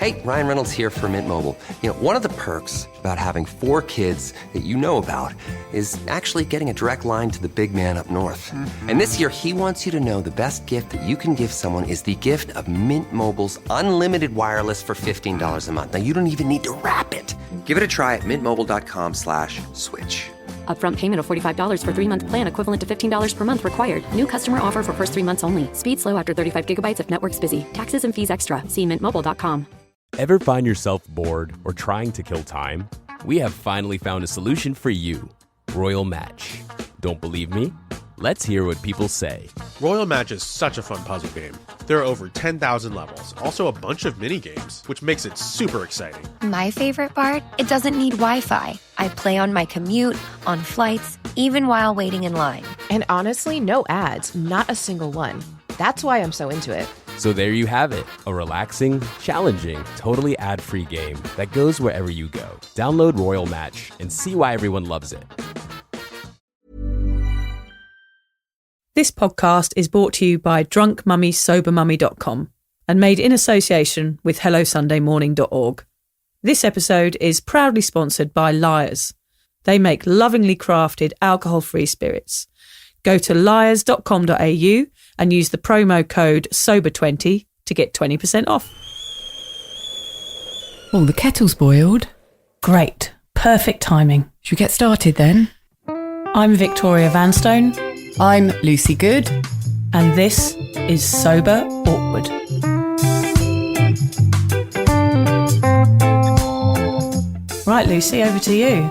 Hey, Ryan Reynolds here for Mint Mobile. You know, one of the perks about having 4 kids that you know about is actually getting a direct line to the big man up north. And this year, he wants you to know the best gift that you can give someone is the gift of Mint Mobile's unlimited wireless for $15 a month. Now, you don't even need to wrap it. Give it a try at mintmobile.com/switch. Upfront payment of $45 for 3-month plan equivalent to $15 per month required. New customer offer for first 3 months only. Speed slow after 35 gigabytes if network's busy. Taxes and fees extra. See mintmobile.com. Ever find yourself bored or trying to kill time? We have finally found a solution for you. Royal Match. Don't believe me? Let's hear what people say. Royal Match is such a fun puzzle game. There are over 10,000 levels, also a bunch of mini games, which makes it super exciting. My favorite part? It doesn't need Wi-Fi. I play on my commute, on flights, even while waiting in line. And honestly, no ads, not a single one. That's why I'm so into it. So there you have it, a relaxing, challenging, totally ad-free game that goes wherever you go. Download Royal Match and see why everyone loves it. This podcast is brought to you by drunkmummysobermummy.com and made in association with HelloSundayMorning.org. This episode is proudly sponsored by Lyre's. They make lovingly crafted alcohol-free spirits. Go to lyres.com.au and use the promo code SOBER20 to get 20% off. Oh, the kettle's boiled. Great. Perfect timing. Should we get started then? I'm Victoria Vanstone. I'm Lucy Good. And this is Sober Awkward. Right, Lucy, over to you.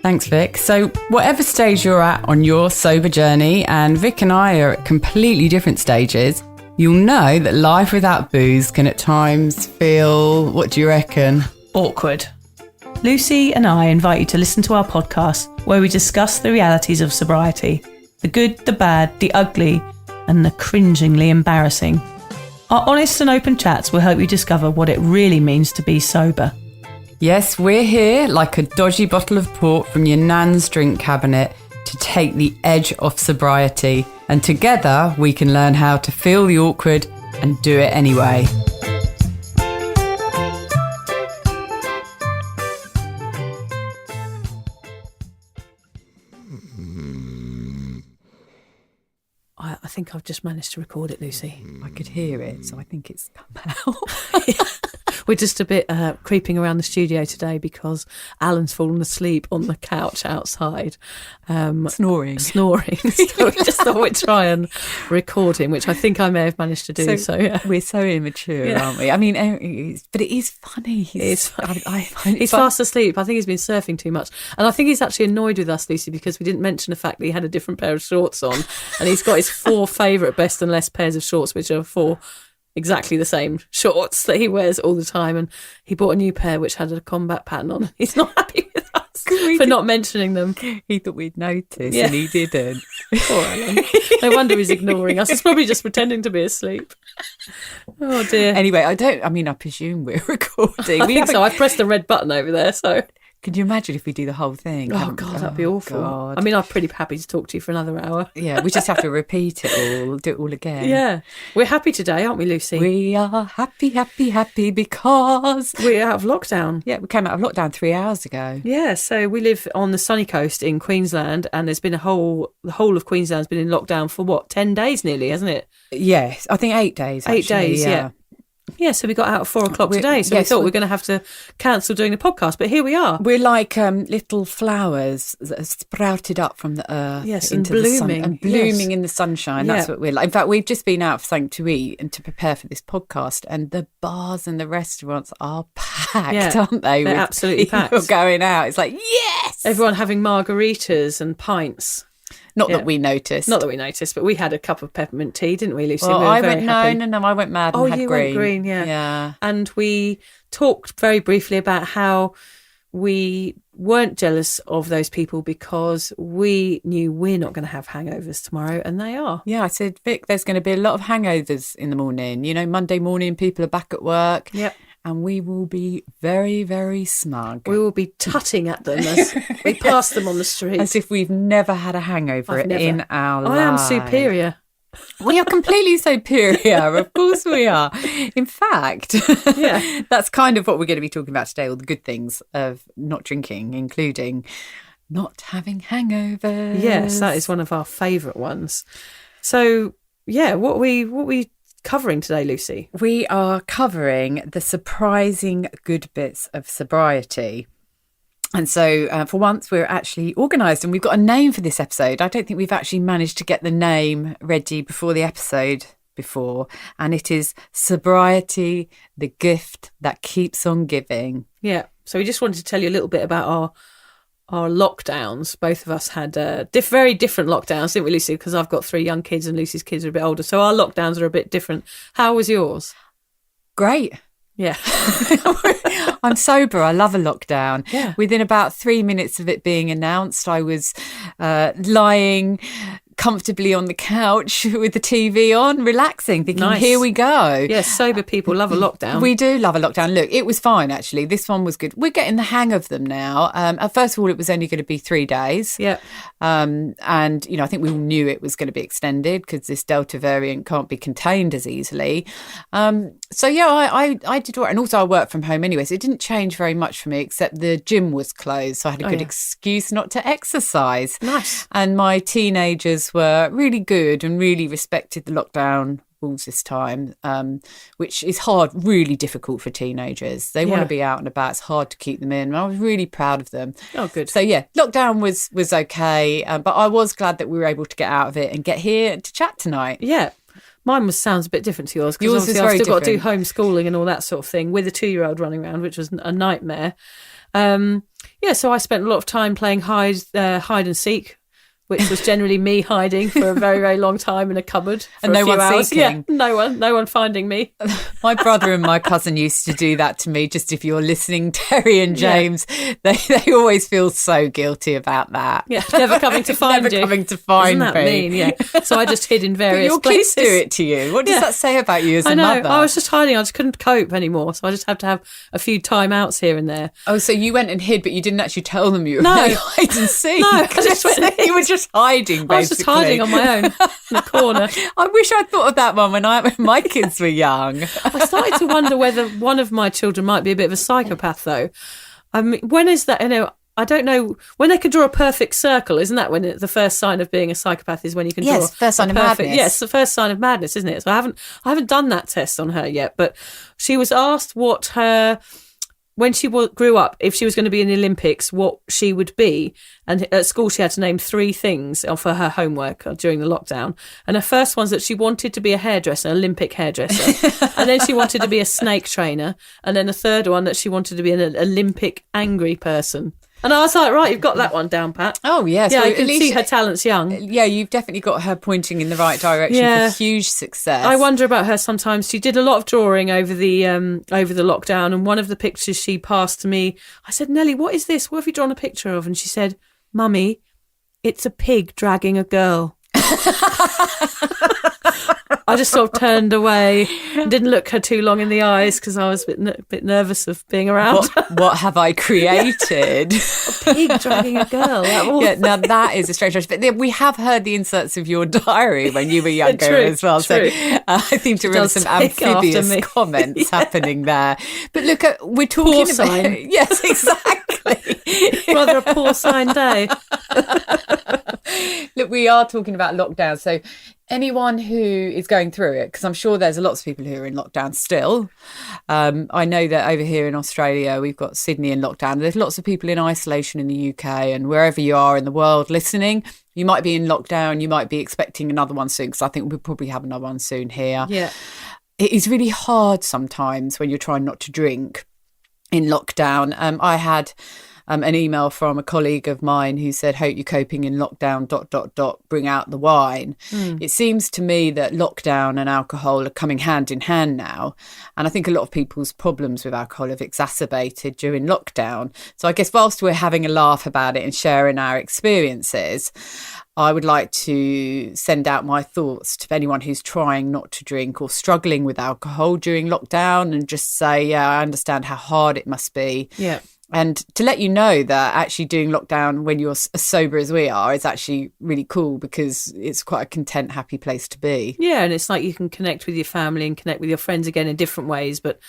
Thanks, Vic. So whatever stage you're at on your sober journey, and Vic and I are at completely different stages, you'll know that life without booze can at times feel, what do you reckon? Awkward. Lucy and I invite you to listen to our podcast where we discuss the realities of sobriety, the good, the bad, the ugly, and the cringingly embarrassing. Our honest and open chats will help you discover what it really means to be sober. Yes, we're here like a dodgy bottle of port from your nan's drink cabinet to take the edge off sobriety. And together we can learn how to feel the awkward and do it anyway. I think I've just managed to record it, Lucy. I could hear it, so I think it's come out. We're just a bit creeping around the studio today because Alan's fallen asleep on the couch outside. Snoring. So we just thought we'd try and record him, which I think I may have managed to do. So yeah. We're so immature, aren't we? I mean, but it is funny. It's funny. I find he's fast asleep. I think he's been surfing too much. And I think he's actually annoyed with us, Lucy, because we didn't mention the fact that he had a different pair of shorts on. And he's got his 4 favourite best and less pairs of shorts, which are 4 exactly the same shorts that he wears all the time, and he bought a new pair which had a combat pattern on. He's not happy with us for not mentioning them. He thought we'd notice and he didn't. Poor Alan. No wonder he's ignoring us. He's probably just pretending to be asleep. Oh dear. Anyway, I presume we're recording. I think so. I've pressed the red button over there, so... Could you imagine if we do the whole thing? Oh, God, that'd be awful. God. I mean, I'm pretty happy to talk to you for another hour. Yeah, we just have to repeat it all, do it all again. Yeah. We're happy today, aren't we, Lucy? We are happy because... we're out of lockdown. Yeah, we came out of lockdown 3 hours ago. Yeah, so we live on the sunny coast in Queensland, and there's been the whole of Queensland's been in lockdown for 10 days nearly, hasn't it? Yes, I think 8 days, actually. 8 days, yeah. Yeah, so we got out at 4 o'clock today, so we thought we were going to have to cancel doing the podcast, but here we are. We're like little flowers that have sprouted up from the earth. Yes, into and blooming. The sun, and blooming in the sunshine. That's what we're like. In fact, we've just been out for something to eat and to prepare for this podcast, and the bars and the restaurants are packed, aren't they? They're absolutely packed. Going out. It's like, yes! Everyone having margaritas and pints. Not that we noticed. Not that we noticed, but we had a cup of peppermint tea, didn't we, Lucy? Well, I went mad and had you green. Went green, yeah. Yeah. And we talked very briefly about how we weren't jealous of those people because we knew we're not going to have hangovers tomorrow, and they are. Yeah, I said, Vic, there's going to be a lot of hangovers in the morning. You know, Monday morning, people are back at work. Yep. And we will be very, very smug. We will be tutting at them as we pass them on the street. As if we've never had a hangover in our lives. I am superior. We are completely superior. Of course we are. In fact, that's kind of what we're going to be talking about today, all the good things of not drinking, including not having hangovers. Yes, that is one of our favourite ones. So, what are we covering today, Lucy? We are covering the surprising good bits of sobriety. And so for once, we're actually organised and we've got a name for this episode. I don't think we've actually managed to get the name ready before the episode before. And it is Sobriety, the gift that keeps on giving. Yeah. So we just wanted to tell you a little bit about our lockdowns. Both of us had very different lockdowns, didn't we, Lucy? Because I've got 3 young kids and Lucy's kids are a bit older. So our lockdowns are a bit different. How was yours? Great. Yeah. I'm sober. I love a lockdown. Yeah. Within about 3 minutes of it being announced, I was lying comfortably on the couch with the TV on, relaxing, thinking, nice. Here we go. Yes, sober people love a lockdown. We do love a lockdown. Look, it was fine, actually. This one was good. We're getting the hang of them now. First of all, it was only going to be 3 days. Yeah. And, I think we all knew it was going to be extended because this Delta variant can't be contained as easily. I did work. And also I worked from home anyway, so it didn't change very much for me, except the gym was closed. So I had a good excuse not to exercise. Nice. And my teenagers were really good and really respected the lockdown rules this time, which is really difficult for teenagers. They want to be out and about. It's hard to keep them in. I was really proud of them. Oh, good. So, lockdown was okay, but I was glad that we were able to get out of it and get here to chat tonight. Yeah. Mine sounds a bit different to yours. Yours is very I've still got to do different. homeschooling and all that sort of thing with a 2-year-old running around, which was a nightmare. So I spent a lot of time playing hide and seek, which was generally me hiding for a very, very long time in a cupboard for and no one hours. seeking. Yeah, no one finding me. My brother and my cousin used to do that to me. Just if you're listening, Terry and James, they always feel so guilty about that. Yeah, never coming to find you. Never coming to find Isn't that me. mean? Yeah. So I just hid in various But your places. kids do it to you. What does that say about you as a I know. mother? I was just hiding. I just couldn't cope anymore. So I just had to have a few timeouts here and there. Oh, so you went and hid, but you didn't actually tell them you were No. playing hide and seek. No, I just went and hid. You were just hiding, basically. I was just hiding on my own in the corner. I wish I'd thought of that one when my kids were young. I started to wonder whether one of my children might be a bit of a psychopath, though. I mean, when is that? I don't know. When they can draw a perfect circle, isn't that when the first sign of being a psychopath is when you can draw? Yes, first sign of madness. Yes, the first sign of madness, isn't it? So I haven't done that test on her yet. But she was asked when she grew up, if she was going to be in the Olympics, what she would be. And at school, she had to name 3 things for her homework during the lockdown. And her first one's that she wanted to be a hairdresser, an Olympic hairdresser. And then she wanted to be a snake trainer. And then a third one that she wanted to be an Olympic angry person. And I was like, right, you've got that one down, Pat. Oh, yes. Yeah, well, I can see her talents young. Yeah, you've definitely got her pointing in the right direction for huge success. I wonder about her sometimes. She did a lot of drawing over the lockdown, and one of the pictures she passed to me, I said, Nellie, what is this? What have you drawn a picture of? And she said, Mummy, it's a pig dragging a girl. I just sort of turned away and didn't look her too long in the eyes because I was a bit nervous of being around. What have I created? A pig dragging a girl. Now that is a strange choice. But we have heard the inserts of your diary when you were younger True, as well. true. So I seem to remember does some take after amphibious me. comments happening there. But look, we're talking about... Porcine. Yes, exactly. Rather a porcine day. Look, we are talking about lockdown. So anyone who is going through it, because I'm sure there's lots of people who are in lockdown still. I know that over here in Australia, we've got Sydney in lockdown. There's lots of people in isolation in the UK, and wherever you are in the world listening, you might be in lockdown. You might be expecting another one soon, because I think we'll probably have another one soon here. Yeah. It is really hard sometimes when you're trying not to drink in lockdown. I had an email from a colleague of mine who said, hope you're coping in lockdown, ... bring out the wine. It seems to me that lockdown and alcohol are coming hand in hand now. And I think a lot of people's problems with alcohol have exacerbated during lockdown. So I guess whilst we're having a laugh about it and sharing our experiences, I would like to send out my thoughts to anyone who's trying not to drink or struggling with alcohol during lockdown and just say, yeah, I understand how hard it must be. Yeah. And to let you know that actually doing lockdown when you're as sober as we are is actually really cool, because it's quite a content, happy place to be. Yeah, and it's like you can connect with your family and connect with your friends again in different ways. But,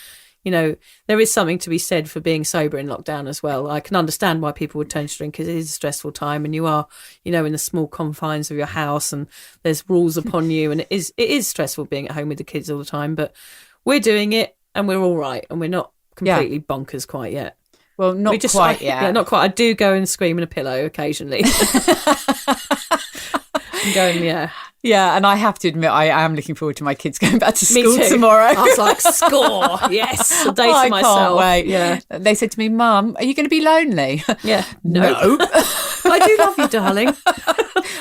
you know, there is something to be said for being sober in lockdown as well. I can understand why people would turn to drink, because it is a stressful time and you are, you know, in the small confines of your house and there's rules upon you. And it is stressful being at home with the kids all the time. But we're doing it and we're all right, and we're not completely bonkers quite yet. Well, not quite yet. Yeah, not quite. I do go and scream in a pillow occasionally. I'm going, yeah. Yeah, and I have to admit, I am looking forward to my kids going back to school tomorrow. I was like, score, yes, a day to myself. I can't wait. Yeah. They said to me, Mum, are you going to be lonely? Yeah. No. I do love you, darling.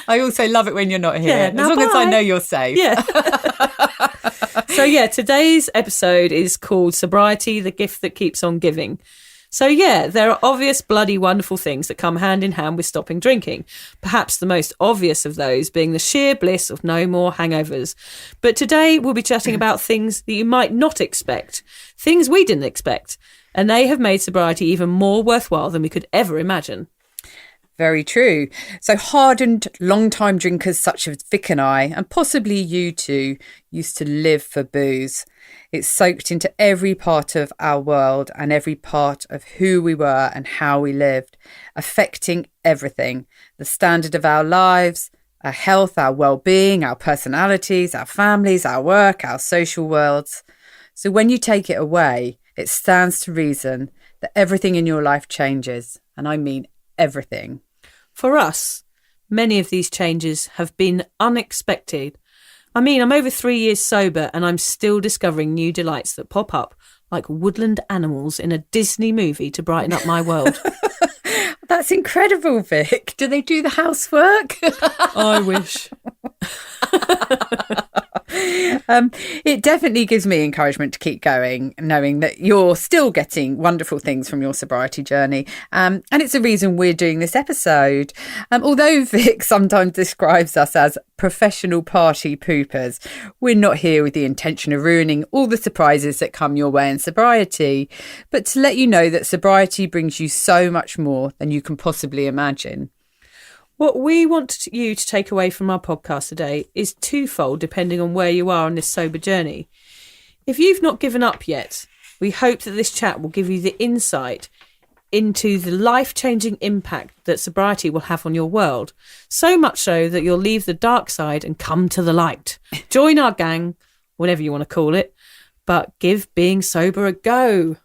I also love it when you're not here, Yeah, as long as I know you're safe. Yeah. So, yeah, today's episode is called Sobriety, the Gift That Keeps on Giving. So, yeah, there are obvious, bloody, wonderful things that come hand in hand with stopping drinking. Perhaps the most obvious of those being the sheer bliss of no more hangovers. But today we'll be chatting about things that you might not expect, things we didn't expect, and they have made sobriety even more worthwhile than we could ever imagine. Very true. So hardened, long-time drinkers such as Vic and I, and possibly you too, used to live for booze. It's soaked into every part of our world and every part of who we were and how we lived, affecting everything, the standard of our lives, our health, our well-being, our personalities, our families, our work, our social worlds. So when you take it away, it stands to reason that everything in your life changes. And I mean everything. For us, many of these changes have been unexpected. I mean, I'm over 3 years sober and I'm still discovering new delights that pop up like woodland animals in a Disney movie to brighten up my world. That's incredible, Vic. Do they do the housework? I wish. It definitely gives me encouragement to keep going, knowing that you're still getting wonderful things from your sobriety journey. And it's a reason we're doing this episode. Although Vic sometimes describes us as professional party poopers, we're not here with the intention of ruining all the surprises that come your way in sobriety, but to let you know that sobriety brings you so much more than you can possibly imagine. What we want you to take away from our podcast today is twofold, depending on where you are on this sober journey. If you've not given up yet, we hope that this chat will give you the insight into the life-changing impact that sobriety will have on your world, so much so that you'll leave the dark side and come to the light. Join our gang, whatever you want to call it, but give being sober a go.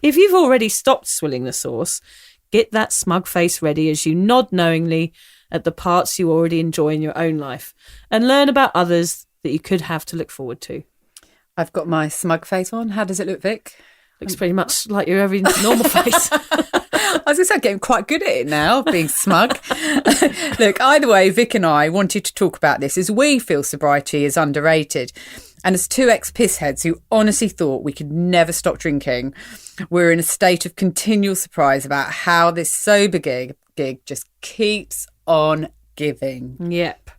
If you've already stopped swilling the sauce, get that smug face ready as you nod knowingly at the parts you already enjoy in your own life and learn about others that you could have to look forward to. I've got my smug face on. How does it look, Vic? Looks pretty much like your every normal face. I was going to say, I'm getting quite good at it now, being smug. Look, either way, Vic and I wanted to talk about this as we feel sobriety is underrated. And as two ex-pissheads who honestly thought we could never stop drinking, we're in a state of continual surprise about how this sober gig just keeps on giving. Yep.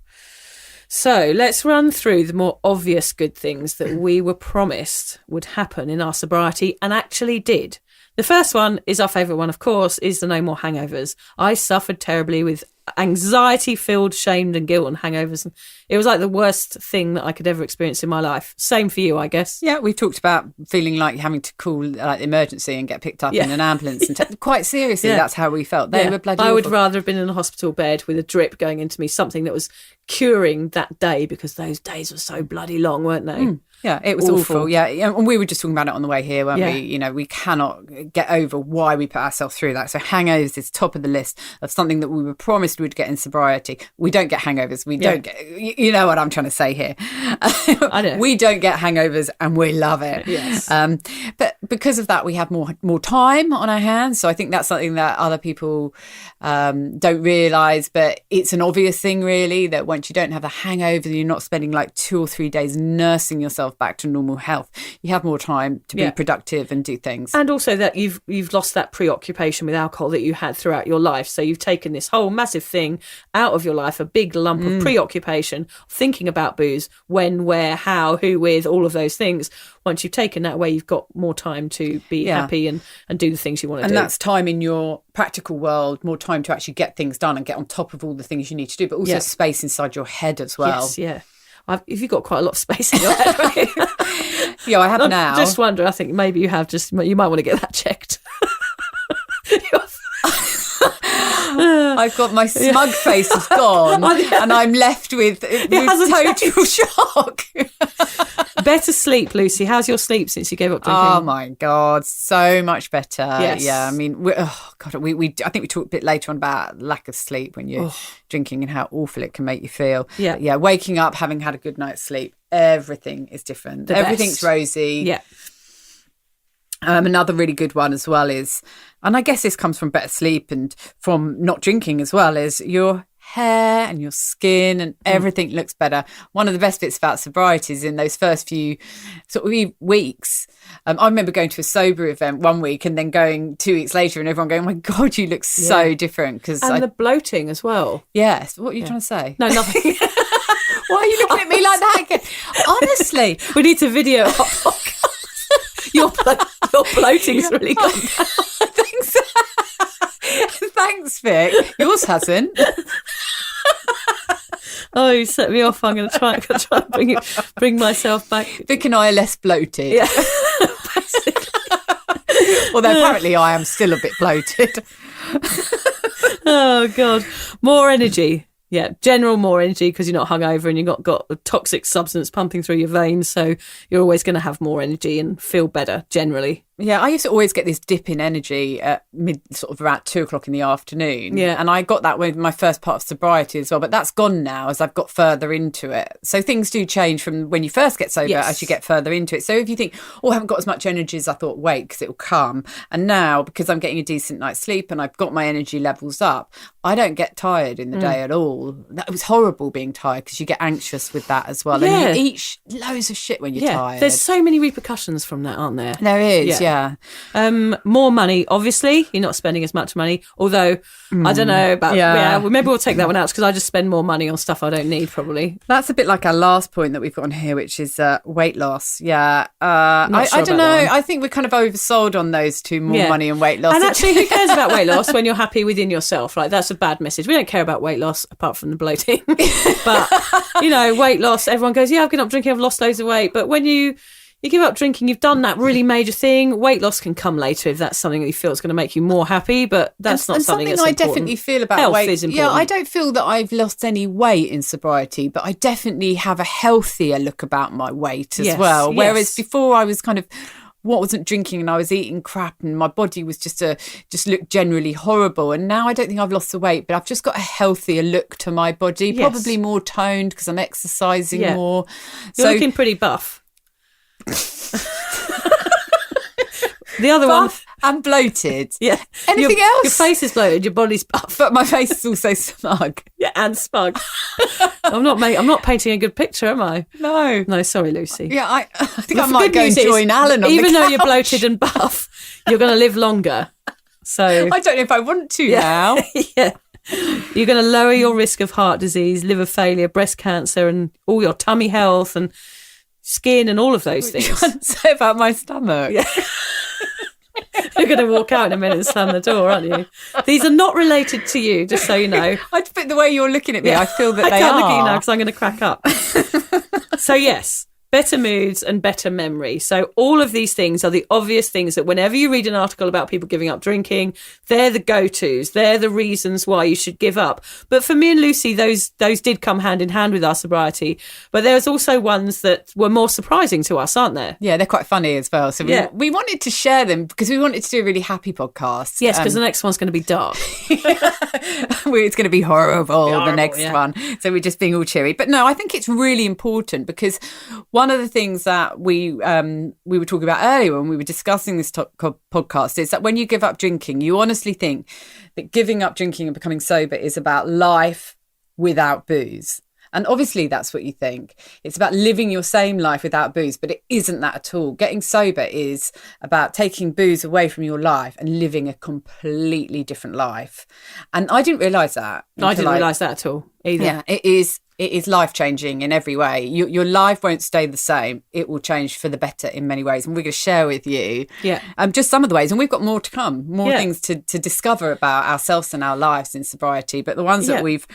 So let's run through the more obvious good things that we were promised would happen in our sobriety and actually did. The first one is our favourite one, of course, is the no more hangovers. I suffered terribly with anxiety-filled, shamed and guilt and hangovers. It was like the worst thing that I could ever experience in my life. Same for you, I guess. Yeah, we've talked about feeling like having to call like emergency and get picked up in an ambulance. And quite seriously, that's how we felt. They were bloody I would awful. rather have been in a hospital bed with a drip going into me, something that was curing that day, because those days were so bloody long, weren't they? Yeah, it was awful. Yeah, and we were just talking about it on the way here, weren't we? You know, we cannot get over why we put ourselves through that. So hangovers is top of the list of something that we were promised we'd get in sobriety. We don't get hangovers. We don't get, you know what I'm trying to say here. I know. We don't get hangovers and we love it. Yes. But because of that, we have more time on our hands. So I think that's something that other people don't realise, but it's an obvious thing really, that once you don't have the hangover, you're not spending like 2 or 3 days nursing yourself back to normal health. You have more time to be productive and do things. And also that you've lost that preoccupation with alcohol that you had throughout your life. So you've taken this whole massive thing out of your life, a big lump of preoccupation, thinking about booze, when, where, how, who with, all of those things. once you've taken that away, you've got more time to be happy and do the things you want to do. And that's time in your practical world, more time to actually get things done and get on top of all the things you need to do, but also space inside your head as well. Yes, yeah. If you've got quite a lot of space in your head, right? Yeah, I have now. Just wonder, I think maybe you have you might want to get that checked. I've got my smug face is gone and I'm left with total shock. Better sleep, Lucy. How's your sleep since you gave up drinking? Oh my God, so much better. Yes. Yeah, I mean, I think we talk a bit later on about lack of sleep when you're drinking and how awful it can make you feel. Yeah. But yeah, waking up, having had a good night's sleep, everything is different. Everything's rosy. Yeah. Another really good one as well is, and I guess this comes from better sleep and from not drinking as well, is your hair and your skin and everything looks better. One of the best bits about sobriety is in those first few sort of weeks. I remember going to a sober event one week and then going 2 weeks later and everyone going, oh my God, you look so different. And the bloating as well. Yes. What are you trying to say? No, nothing. Why are you looking at me like that again? Honestly. We need to video our podcast. Your bloating's really gone down. Thanks. Thanks, Vic. Yours hasn't. Oh, you set me off. I'm going to try and bring myself back. Vic and I are less bloated. Yeah. Although apparently I am still a bit bloated. Oh, God. More energy. Yeah, general more energy because you're not hungover and you've got a toxic substance pumping through your veins. So you're always going to have more energy and feel better generally. Yeah, I used to always get this dip in energy at sort of around 2:00 in the afternoon. Yeah. And I got that with my first part of sobriety as well. But that's gone now as I've got further into it. So things do change from when you first get sober as you get further into it. So if you think, I haven't got as much energy as I thought, wait, because it will come. And now, because I'm getting a decent night's sleep and I've got my energy levels up, I don't get tired in the day at all. It was horrible being tired because you get anxious with that as well. Yeah. And you eat loads of shit when you're tired. There's so many repercussions from that, aren't there? There is, yeah. More money, obviously. You're not spending as much money. Although, I don't know about... Yeah, well, maybe we'll take that one out because I just spend more money on stuff I don't need, probably. That's a bit like our last point that we've got on here, which is weight loss. Yeah. I don't know. I think we're kind of oversold on those two, more money and weight loss. And actually, who cares about weight loss when you're happy within yourself? Like, that's a bad message. We don't care about weight loss apart from the bloating. But, weight loss, everyone goes, I've given up drinking, I've lost loads of weight. But when you give up drinking, you've done that really major thing. Weight loss can come later if that's something that you feel is going to make you more happy, but that's not something that's important. I definitely feel about health weight. Is important. Yeah, I don't feel that I've lost any weight in sobriety, but I definitely have a healthier look about my weight as well. Whereas before I was kind of... wasn't drinking and I was eating crap and my body was just looked generally horrible, and now I don't think I've lost the weight, but I've just got a healthier look to my body, probably more toned because I'm exercising more. You're looking pretty buff. The other buff and bloated. Yeah. Anything else? Your face is bloated, your body's buff. But my face is also smug. Yeah, and smug. I'm not painting a good picture, am I? No. No, sorry, Lucy. Yeah, I think I might go and join Alan on even the though you're couch. bloated and buff, you're going to live longer. So I don't know if I want to now. Yeah. You're going to lower your risk of heart disease, liver failure, breast cancer, and all your tummy health and skin and all of those things. What are you trying to say about my stomach? Yeah. You're going to walk out in a minute and slam the door, aren't you? These are not related to you, just so you know. But the way you're looking at me, I feel that I they are. can't look at you now because I'm going to crack up. So yes, better moods and better memory. So all of these things are the obvious things that whenever you read an article about people giving up drinking, they're the go-tos. They're the reasons why you should give up. But for me and Lucy, those did come hand in hand with our sobriety. But there's also ones that were more surprising to us, aren't there? Yeah, they're quite funny as well. So we wanted to share them because we wanted to do a really happy podcast. Yes, because the next one's going to be dark. It's going to be horrible, the next one. So we're just being all cheery. But no, I think it's really important because one of the things that we were talking about earlier when we were discussing this podcast is that when you give up drinking, you honestly think that giving up drinking and becoming sober is about life without booze. And obviously that's what you think. It's about living your same life without booze, but it isn't that at all. Getting sober is about taking booze away from your life and living a completely different life. And I didn't realise that. I didn't realise that at all either. Yeah, it is It is life-changing in every way. Your life won't stay the same. It will change for the better in many ways. And we're going to share with you just some of the ways. And we've got more to come, more things to discover about ourselves and our lives in sobriety. But the ones that we've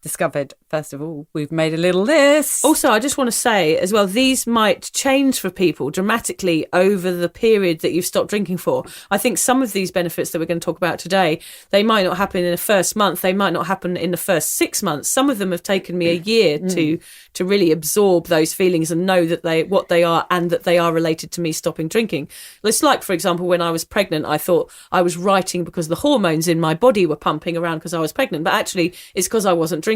discovered, first of all, we've made a little list. Also, I just want to say as well, these might change for people dramatically over the period that you've stopped drinking for. I think some of these benefits that we're going to talk about today, they might not happen in the first month. They might not happen in the first 6 months. Some of them have taken me a year to really absorb those feelings and know that what they are and that they are related to me stopping drinking. It's like, for example, when I was pregnant, I thought I was writing because the hormones in my body were pumping around because I was pregnant, but actually it's because I wasn't drinking.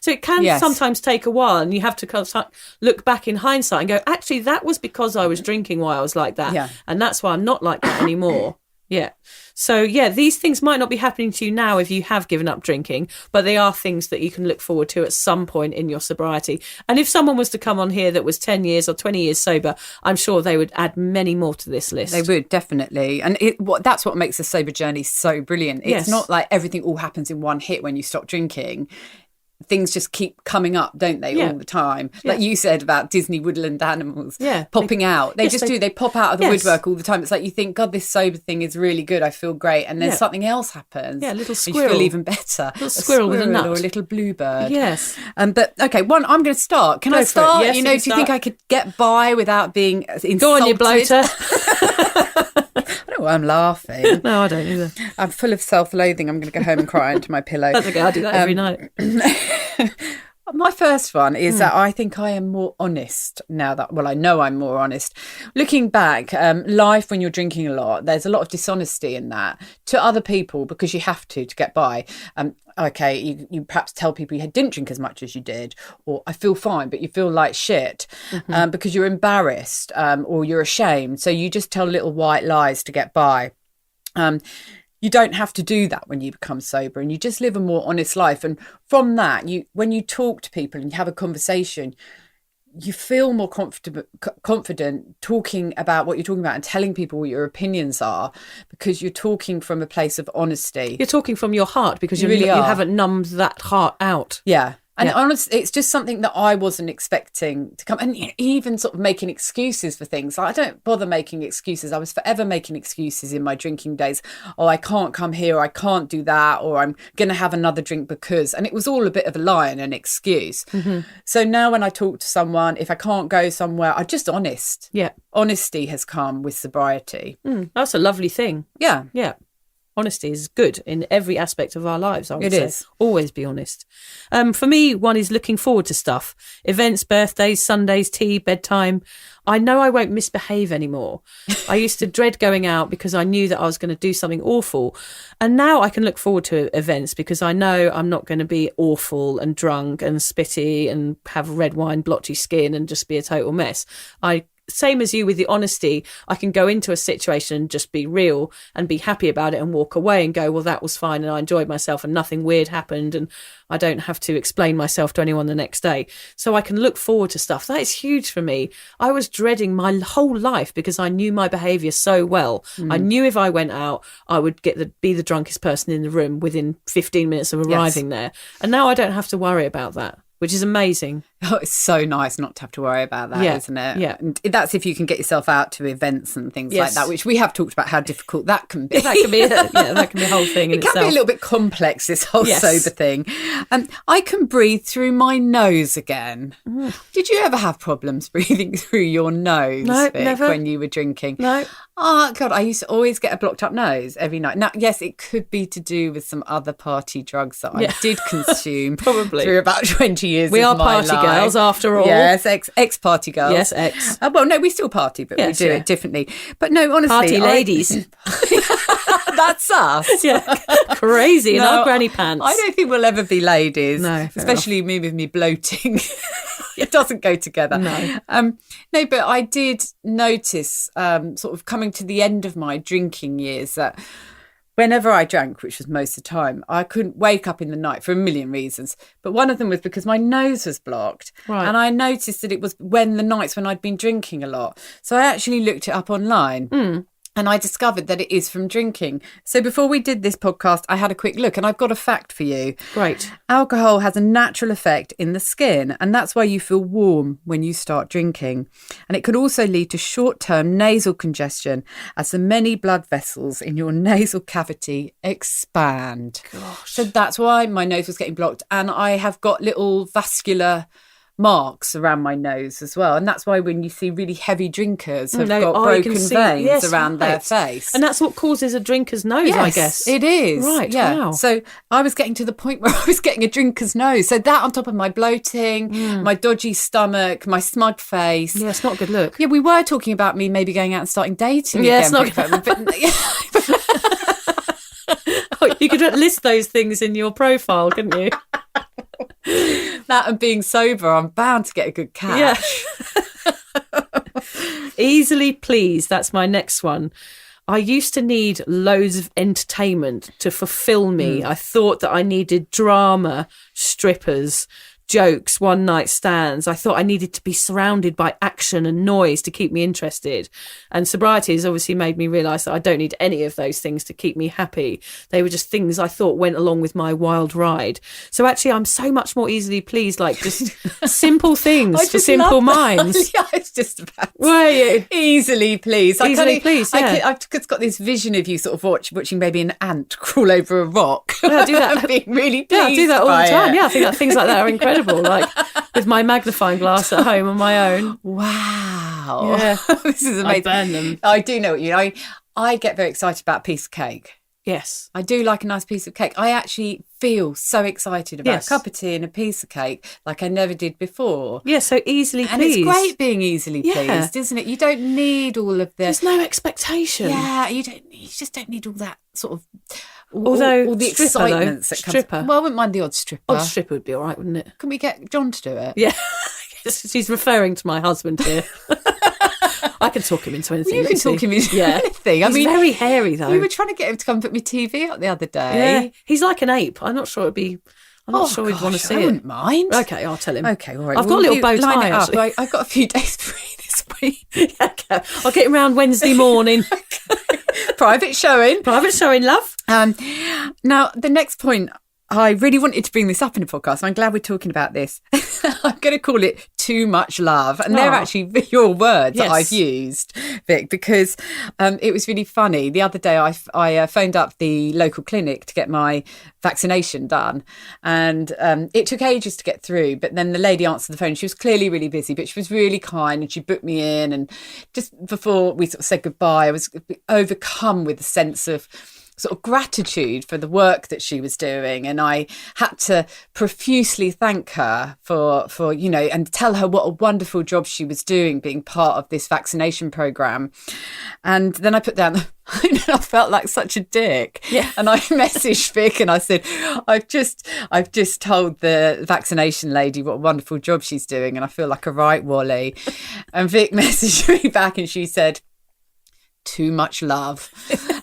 So it can sometimes take a while, and you have to kind of look back in hindsight and go, actually, that was because I was drinking while I was like that. Yeah. And that's why I'm not like that anymore. Yeah. So, these things might not be happening to you now if you have given up drinking, but they are things that you can look forward to at some point in your sobriety. And if someone was to come on here that was 10 years or 20 years sober, I'm sure they would add many more to this list. They would, definitely. And that's what makes the sober journey so brilliant. It's not like everything all happens in one hit when you stop drinking. Things just keep coming up, don't they, all the time? Like you said about Disney woodland animals popping out. They just do. They pop out of the woodwork all the time. It's like you think, God, this sober thing is really good. I feel great. And then something else happens. Yeah, a little squirrel. You feel even better. A squirrel with a nut. Or a little bluebird. Yes. But, okay, I'm going to start. Can I start? Yes, do you think I could get by without being insulted? Go on, you bloater. I don't know why I'm laughing. No, I don't either. I'm full of self-loathing. I'm going to go home and cry into my pillow. That's okay. I do that every night. My first one is that I think I am more honest now I know I'm more honest. Looking back, life when you're drinking a lot, there's a lot of dishonesty in that to other people because you have to get by. Okay, you perhaps tell people you didn't drink as much as you did, or I feel fine, but you feel like shit because you're embarrassed or you're ashamed. So you just tell little white lies to get by. You don't have to do that when you become sober, and you just live a more honest life. And from that, when you talk to people and you have a conversation, you feel more confident talking about what you're talking about and telling people what your opinions are, because you're talking from a place of honesty. You're talking from your heart because you really haven't numbed that heart out. Yeah. And honestly, it's just something that I wasn't expecting to come. And even sort of making excuses for things. Like, I don't bother making excuses. I was forever making excuses in my drinking days. Oh, I can't come here, or I can't do that, or I'm going to have another drink because. And it was all a bit of a lie and an excuse. So now when I talk to someone, if I can't go somewhere, I'm just honest. Yeah. Honesty has come with sobriety. That's a lovely thing. Yeah. Yeah. Honesty is good in every aspect of our lives, I would say. It is. Always be honest. For me, one is looking forward to stuff. Events, birthdays, Sundays, tea, bedtime. I know I won't misbehave anymore. I used to dread going out because I knew that I was going to do something awful. And now I can look forward to events because I know I'm not going to be awful and drunk and spitty and have red wine, blotchy skin and just be a total mess. Same as you with the honesty, I can go into a situation and just be real and be happy about it and walk away and go, well, that was fine and I enjoyed myself and nothing weird happened and I don't have to explain myself to anyone the next day. So I can look forward to stuff. That is huge for me. I was dreading my whole life because I knew my behaviour so well. I knew if I went out, I would be the drunkest person in the room within 15 minutes of arriving there. And now I don't have to worry about that, which is amazing. Oh, it's so nice not to have to worry about that, isn't it? Yeah. And that's if you can get yourself out to events and things like that, which we have talked about how difficult that can be. That can be a whole thing in itself. It can be a little bit complex, this whole sober thing. I can breathe through my nose again. Did you ever have problems breathing through your nose, Vic, never. when you were drinking? No. Oh, God, I used to always get a blocked up nose every night. Now, yes, it could be to do with some other party drugs that I did consume probably through about 20 years we of are my party life. Girls after all. Yes, ex-party girls. Yes, ex. Well, no, we still party, but we do it differently. But no, honestly. Party ladies. That's us. Yeah, crazy in our granny pants. I don't think we'll ever be ladies. No, especially me with me bloating. It doesn't go together. No. No, but I did notice sort of coming to the end of my drinking years that whenever I drank, which was most of the time, I couldn't wake up in the night for a million reasons. But one of them was because my nose was blocked. Right. And I noticed that it was the nights when I'd been drinking a lot. So I actually looked it up online. And I discovered that it is from drinking. So before we did this podcast, I had a quick look and I've got a fact for you. Great. Alcohol has a natural effect in the skin, and that's why you feel warm when you start drinking. And it could also lead to short-term nasal congestion as the many blood vessels in your nasal cavity expand. Gosh. So that's why my nose was getting blocked. And I have got little vascular marks around my nose as well, and that's why when you see really heavy drinkers have got broken veins around their face, and that's what causes a drinker's nose. I guess it is right. Yeah. Wow. So I was getting to the point where I was getting a drinker's nose. So that on top of my bloating, my dodgy stomach, my smug face. Yeah, it's not a good look. Yeah, we were talking about me maybe going out and starting dating. Yeah, again, it's not. But you could list those things in your profile, couldn't you? That and being sober, I'm bound to get a good catch. Yeah. Easily pleased. That's my next one. I used to need loads of entertainment to fulfill me. I thought that I needed drama, strippers, jokes, one night stands. I thought I needed to be surrounded by action and noise to keep me interested. And sobriety has obviously made me realise that I don't need any of those things to keep me happy. They were just things I thought went along with my wild ride. So actually I'm so much more easily pleased, like just simple things for simple minds. Yeah, it's just about Were you? Easily pleased. Easily pleased, yeah. I've just got this vision of you sort of watching maybe an ant crawl over a rock. Yeah, I do that. And being really pleased. Yeah, I do that all the time. It. Yeah, I think that things like that are incredible. Like with my magnifying glass at home on my own. Wow. Yeah. This is amazing. I burn them. I do know what you know. I get very excited about a piece of cake. Yes. I do like a nice piece of cake. I actually feel so excited about a cup of tea and a piece of cake like I never did before. Yeah, so easily and pleased. And it's great being easily pleased, isn't it? You don't need all of the... There's no expectation. Yeah, you just don't need all that sort of... Although all the stripper, excitements that stripper. comes... Well, I wouldn't mind the odd stripper. Odd stripper would be all right, wouldn't it? Can we get John to do it? Yeah. She's referring to my husband here. I can talk him into anything. Well, you can talk him into anything. He's very hairy, though. We were trying to get him to come put my TV up the other day. Yeah. He's like an ape. I'm not sure it'd be... I'm not sure we'd want to see it. I wouldn't mind. Okay, I'll tell him. Okay, all right. I've got a little bow tie, actually. I've got a few days free this week. Yeah, okay. I'll get him round Wednesday morning. Private showing. Private showing, love. Now, the next point, I really wanted to bring this up in a podcast. I'm glad we're talking about this. I'm going to call it too much love. And they're actually your words that I've used, Vic, because it was really funny. The other day, I phoned up the local clinic to get my vaccination done. And it took ages to get through. But then the lady answered the phone. She was clearly really busy, but she was really kind and she booked me in. And just before we sort of said goodbye, I was overcome with a sense of sort of gratitude for the work that she was doing, and I had to profusely thank her for you know, and tell her what a wonderful job she was doing being part of this vaccination program. And then I put down and I felt like such a dick. Yeah. And I messaged Vic and I said, I've just told the vaccination lady what a wonderful job she's doing, and I feel like a right Wally. And Vic messaged me back and she said, too much love.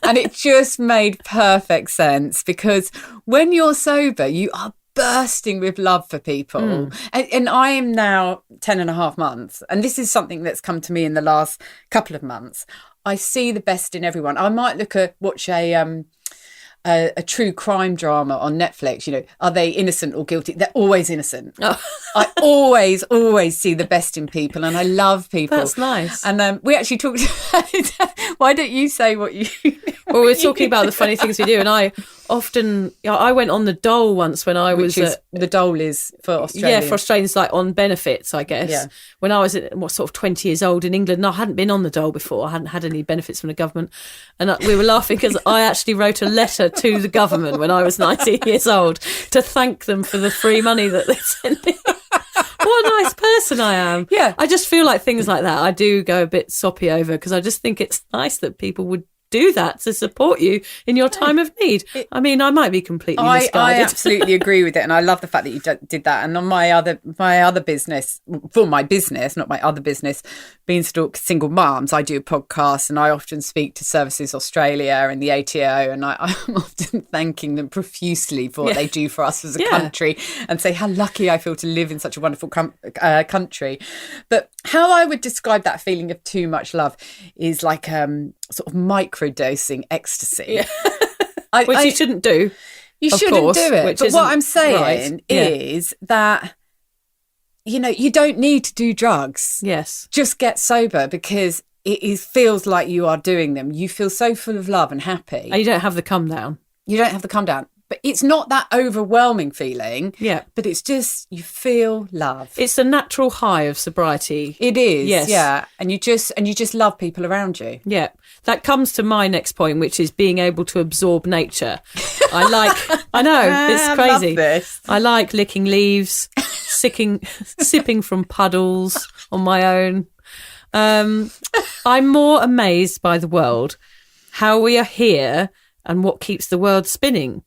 And it just made perfect sense, because when you're sober, you are bursting with love for people. And I am now 10 and a half months. And this is something that's come to me in the last couple of months. I see the best in everyone. I might watch a true crime drama on Netflix. You know, are they innocent or guilty? They're always innocent. Oh. I always see the best in people, and I love people. That's nice. And we actually talked about it. Why don't you say what you... Well, we're talking about the funny things we do, and I went on the dole once when I was... the dole is for Australians. Yeah, for Australians, like on benefits, I guess. Yeah. When I was sort of 20 years old in England, and I hadn't been on the dole before. I hadn't had any benefits from the government. And we were laughing because I actually wrote a letter to the government when I was 19 years old to thank them for the free money that they sent me. What a nice person I am. Yeah. I just feel like things like that I do go a bit soppy over, because I just think it's nice that people would do that to support you in your time of need. I mean, I might be completely misguided. I absolutely agree with it, and I love the fact that you did that. And on my other business, for my business, not my other business, Beanstalk Single Mums, I do a podcast, and I often speak to Services Australia and the ATO, and I'm often thanking them profusely for what they do for us as a country, and say how lucky I feel to live in such a wonderful country. But how I would describe that feeling of too much love is like sort of microdosing ecstasy. Which you shouldn't do. You of shouldn't course, do it. But what I'm saying right. is that, you don't need to do drugs. Yes. Just get sober, because it feels like you are doing them. You feel so full of love and happy. And you don't have the come down. You don't have the come down. But it's not that overwhelming feeling. Yeah. But it's just, you feel love. It's the natural high of sobriety. It is. Yes. Yeah. And you just love people around you. Yeah. That comes to my next point, which is being able to absorb nature. I know, it's crazy. I love this. I like licking leaves, sipping from puddles on my own. I'm more amazed by the world, how we are here and what keeps the world spinning.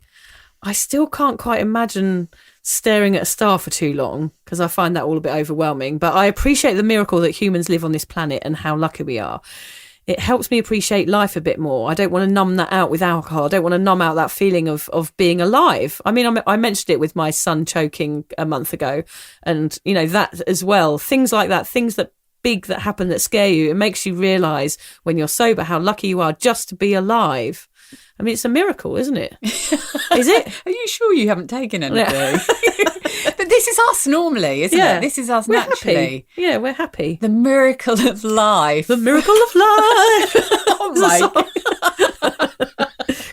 I still can't quite imagine staring at a star for too long, because I find that all a bit overwhelming. But I appreciate the miracle that humans live on this planet and how lucky we are. It helps me appreciate life a bit more. I don't want to numb that out with alcohol. I don't want to numb out that feeling of being alive. I mean, I mentioned it with my son choking a month ago, and, that as well. Things like that, things that big that happen that scare you. It makes you realise when you're sober how lucky you are just to be alive. I mean, it's a miracle, isn't it? Is it? Are you sure you haven't taken anything? Yeah. But this is us normally, isn't it? This is us naturally. Happy. Yeah, we're happy. The miracle of life. The miracle of life. Oh my God.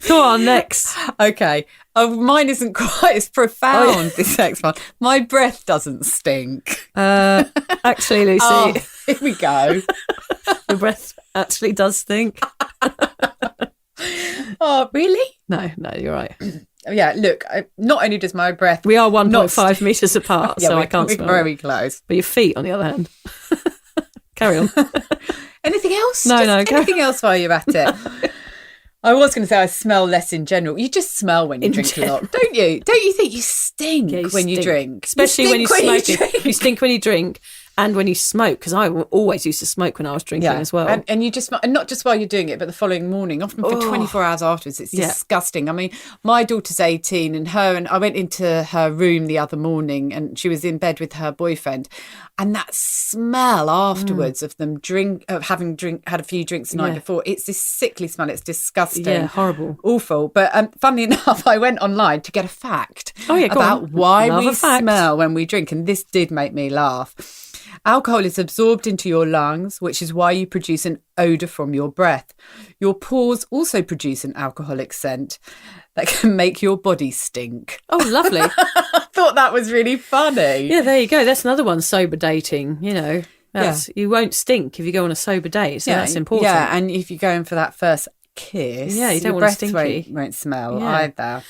Go on, next. Okay. Oh, mine isn't quite as profound, this next one. My breath doesn't stink. Actually, Lucy. Oh, here we go. Your breath actually does stink. Oh, really? No, you're right. Yeah, look, not only does my breath... We are 1.5 metres apart, yeah, so I can't smell. We're very close. But your feet, on the other hand. Carry on. Anything else? No. Anything else while you're at it? I was going to say I smell less in general. You just smell when you drink a lot, don't you? Don't you think you stink when you drink? Especially when you smoke. You stink when you drink. And when you smoke, because I always used to smoke when I was drinking as well. And you just, and not just while you're doing it, but the following morning, often for 24 hours afterwards. It's disgusting. I mean, my daughter's 18 and I went into her room the other morning and she was in bed with her boyfriend. And that smell afterwards of them having had a few drinks the night before, it's this sickly smell. It's disgusting. Yeah, horrible. Awful. But funnily enough, I went online to get a fact about why we smell when we drink. And this did make me laugh. Alcohol is absorbed into your lungs, which is why you produce an odour from your breath. Your pores also produce an alcoholic scent that can make your body stink. Oh, lovely. I thought that was really funny. Yeah, there you go. That's another one, sober dating, You won't stink if you go on a sober date, so that's important. Yeah, and if you're going for that first kiss, you don't want to stinky. Won't smell either.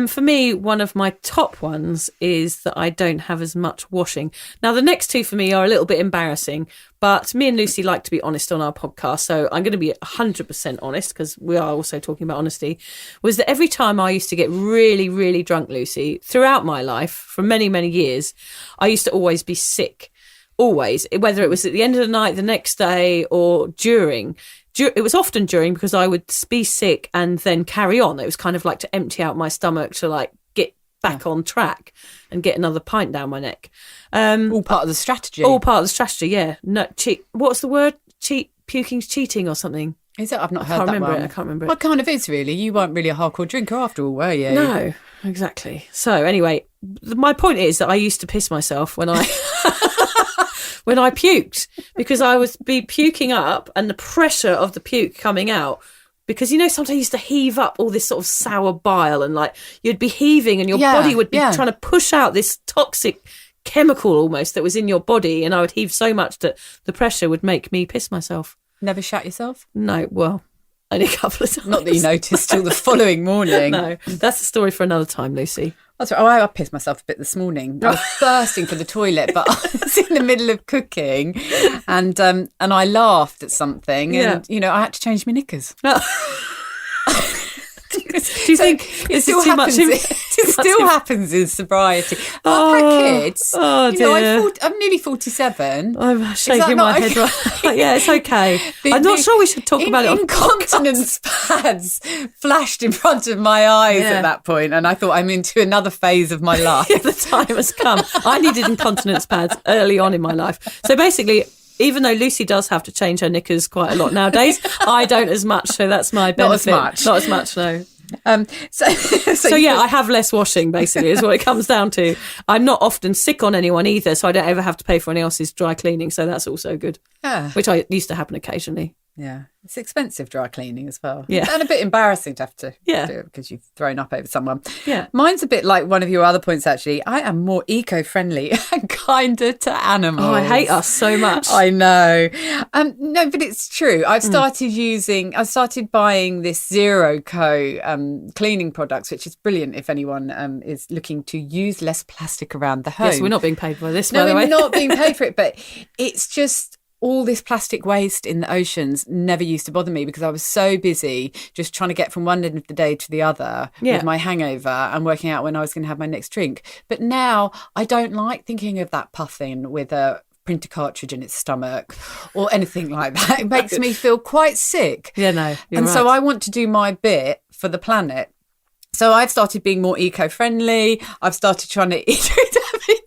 For me, one of my top ones is that I don't have as much washing. Now, the next two for me are a little bit embarrassing, but me and Lucy like to be honest on our podcast, so I'm going to be 100% honest, because we are also talking about honesty, was that every time I used to get really, really drunk, Lucy, throughout my life, for many, many years, I used to always be sick. Always, whether it was at the end of the night, the next day, or during. It was often during, because I would be sick and then carry on. It was kind of like to empty out my stomach to get back on track and get another pint down my neck. All part of the strategy. All part of the strategy, yeah. No, what's the word? Puking's cheating or something. Is it? I've not heard that one. I can't remember it. Well, it kind of is, really. You weren't really a hardcore drinker after all, were you? No, exactly. So anyway, my point is that I used to piss myself when I... when I puked, because I would be puking up and the pressure of the puke coming out, because, sometimes I used to heave up all this sort of sour bile and you'd be heaving and your body would be trying to push out this toxic chemical almost that was in your body, and I would heave so much that the pressure would make me piss myself. Never shat yourself? No, well, only a couple of times. Not that you noticed till the following morning. No, that's a story for another time, Lucy. That's right. I pissed myself a bit this morning. I was bursting for the toilet, but I was in the middle of cooking, and I laughed at something, and I had to change my knickers. Do you think it still happens? It still happens in sobriety. I've had kids. Oh dear! I'm nearly 47. I'm shaking my head. Right. Yeah, it's okay. I'm not sure we should talk about it on incontinence pads flashed in front of my eyes at that point, and I thought, I'm into another phase of my life. The time has come. I needed incontinence pads early on in my life. So basically, Even though Lucy does have to change her knickers quite a lot nowadays, I don't as much, so that's my benefit. Not as much, no. So yeah, I have less washing, basically, is what it comes down to. I'm not often sick on anyone either, so I don't ever have to pay for anyone else's dry cleaning, so that's also good. Yeah. Which I used to happen occasionally. Yeah. It's expensive dry cleaning as well. Yeah. And a bit embarrassing to have to do it because you've thrown up over someone. Yeah. Mine's a bit like one of your other points, actually. I am more eco-friendly and kinder to animals. Oh, I hate us so much. I know. No, but it's true. I've started buying this Zero Co cleaning products, which is brilliant if anyone is looking to use less plastic around the home. Yes, we're not being paid for this, by the way. No, we're not being paid for it, but it's just... all this plastic waste in the oceans never used to bother me because I was so busy just trying to get from one end of the day to the other with my hangover and working out when I was going to have my next drink. But now I don't like thinking of that puffin with a printer cartridge in its stomach or anything like that. It makes me feel quite sick. Yeah, no. And so I want to do my bit for the planet. So I've started being more eco-friendly. I've started trying to eat.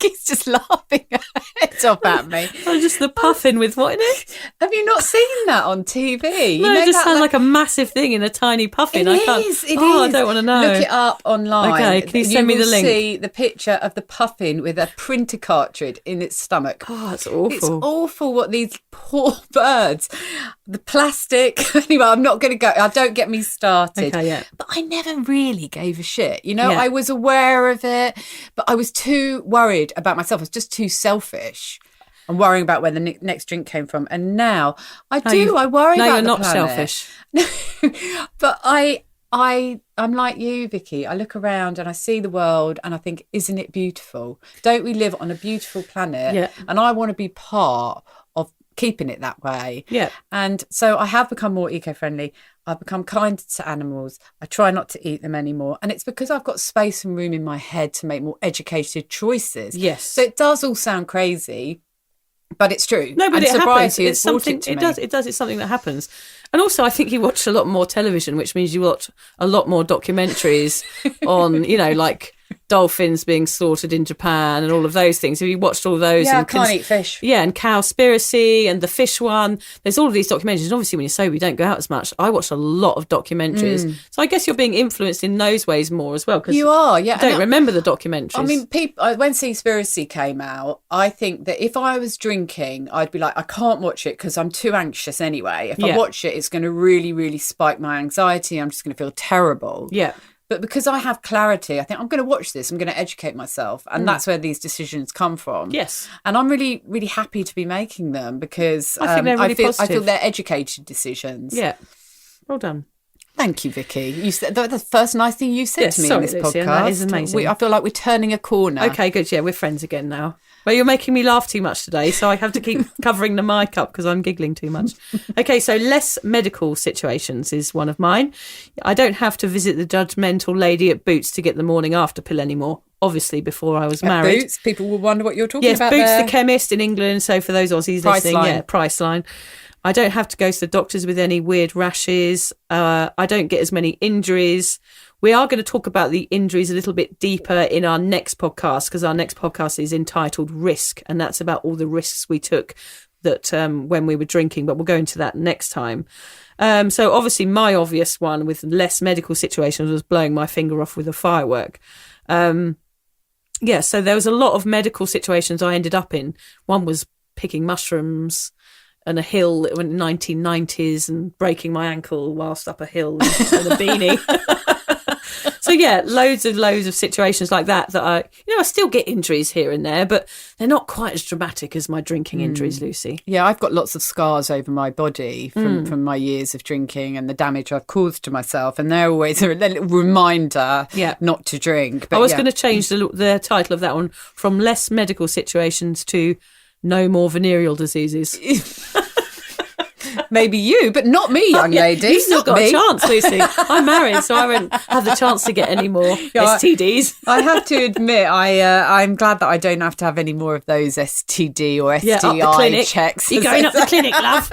He's just laughing her head off at me. Oh, just the puffin with what in it? Have you not seen that on TV? No, it just sounds like a massive thing in a tiny puffin. It is. I don't want to know. Look it up online. Okay, can you send me the link? You will see the picture of the puffin with a printer cartridge in its stomach. Oh, that's awful. It's awful what these poor birds, the plastic. Anyway, I'm not going to go. Don't get me started. Okay, yeah. But I never really gave a shit. You know, I was aware of it, but I was too worried about myself. I was just too selfish. I'm worrying about where the next drink came from. And now I worry about the planet. No, you're not selfish. But I'm like you, Vicky. I look around and I see the world and I think, isn't it beautiful? Don't we live on a beautiful planet? Yeah. And I want to be part of keeping it that way. Yeah. And so I have become more eco-friendly. I've become kinder to animals. I try not to eat them anymore. And it's because I've got space and room in my head to make more educated choices. Yes. So it does all sound crazy, but it's true. No, but and it happens. It's something. It does. It's something that happens. And also, I think you watch a lot more television, which means you watch a lot more documentaries on, like dolphins being slaughtered in Japan and all of those things. Have you watched all those? Yeah, I can't eat fish. Yeah, and Cowspiracy and the fish one. There's all of these documentaries. And obviously, when you're sober, you don't go out as much. I watch a lot of documentaries. So I guess you're being influenced in those ways more as well. You are, yeah. I don't remember the documentaries. I mean, when Seaspiracy came out, I think that if I was drinking, I'd be like, I can't watch it because I'm too anxious anyway. If I watch it, it's going to really, really spike my anxiety. I'm just going to feel terrible. Yeah. But because I have clarity, I think I'm going to watch this. I'm going to educate myself. And that's where these decisions come from. Yes. And I'm really, really happy to be making them because I think they're really positive. I feel they're educated decisions. Yeah. Well done. Thank you, Vicky. You said that's the first nice thing you said to me in this Lucy, podcast. That is amazing. I feel like we're turning a corner. Okay, good. Yeah, we're friends again now. Well, you're making me laugh too much today, so I have to keep covering the mic up because I'm giggling too much. Okay, so less medical situations is one of mine. I don't have to visit the judgmental lady at Boots to get the morning after pill anymore. Obviously, before I was married. Boots, people will wonder what you're talking about. Yes, Boots there. The chemist in England. So for those Aussies listening, Priceline. I don't have to go to the doctors with any weird rashes. I don't get as many injuries. We are going to talk about the injuries a little bit deeper in our next podcast because our next podcast is entitled Risk, and that's about all the risks we took that when we were drinking, but we'll go into that next time. So obviously my obvious one with less medical situations was blowing my finger off with a firework. So there was a lot of medical situations I ended up in. One was picking mushrooms and a hill in the 1990s and breaking my ankle whilst up a hill and a beanie. So yeah, loads of situations like that I still get injuries here and there, but they're not quite as dramatic as my drinking injuries, Lucy. Yeah, I've got lots of scars over my body from my years of drinking and the damage I've caused to myself, and they're always a little reminder not to drink. But I was going to change the title of that one from less medical situations to no more venereal diseases. Maybe you, but not me, young lady. You've still not got me. a chance, Lucy. I'm married, so I won't have the chance to get any more STDs. I have to admit, I'm glad that I don't have to have any more of those STD or STI checks. You're going up the clinic, love.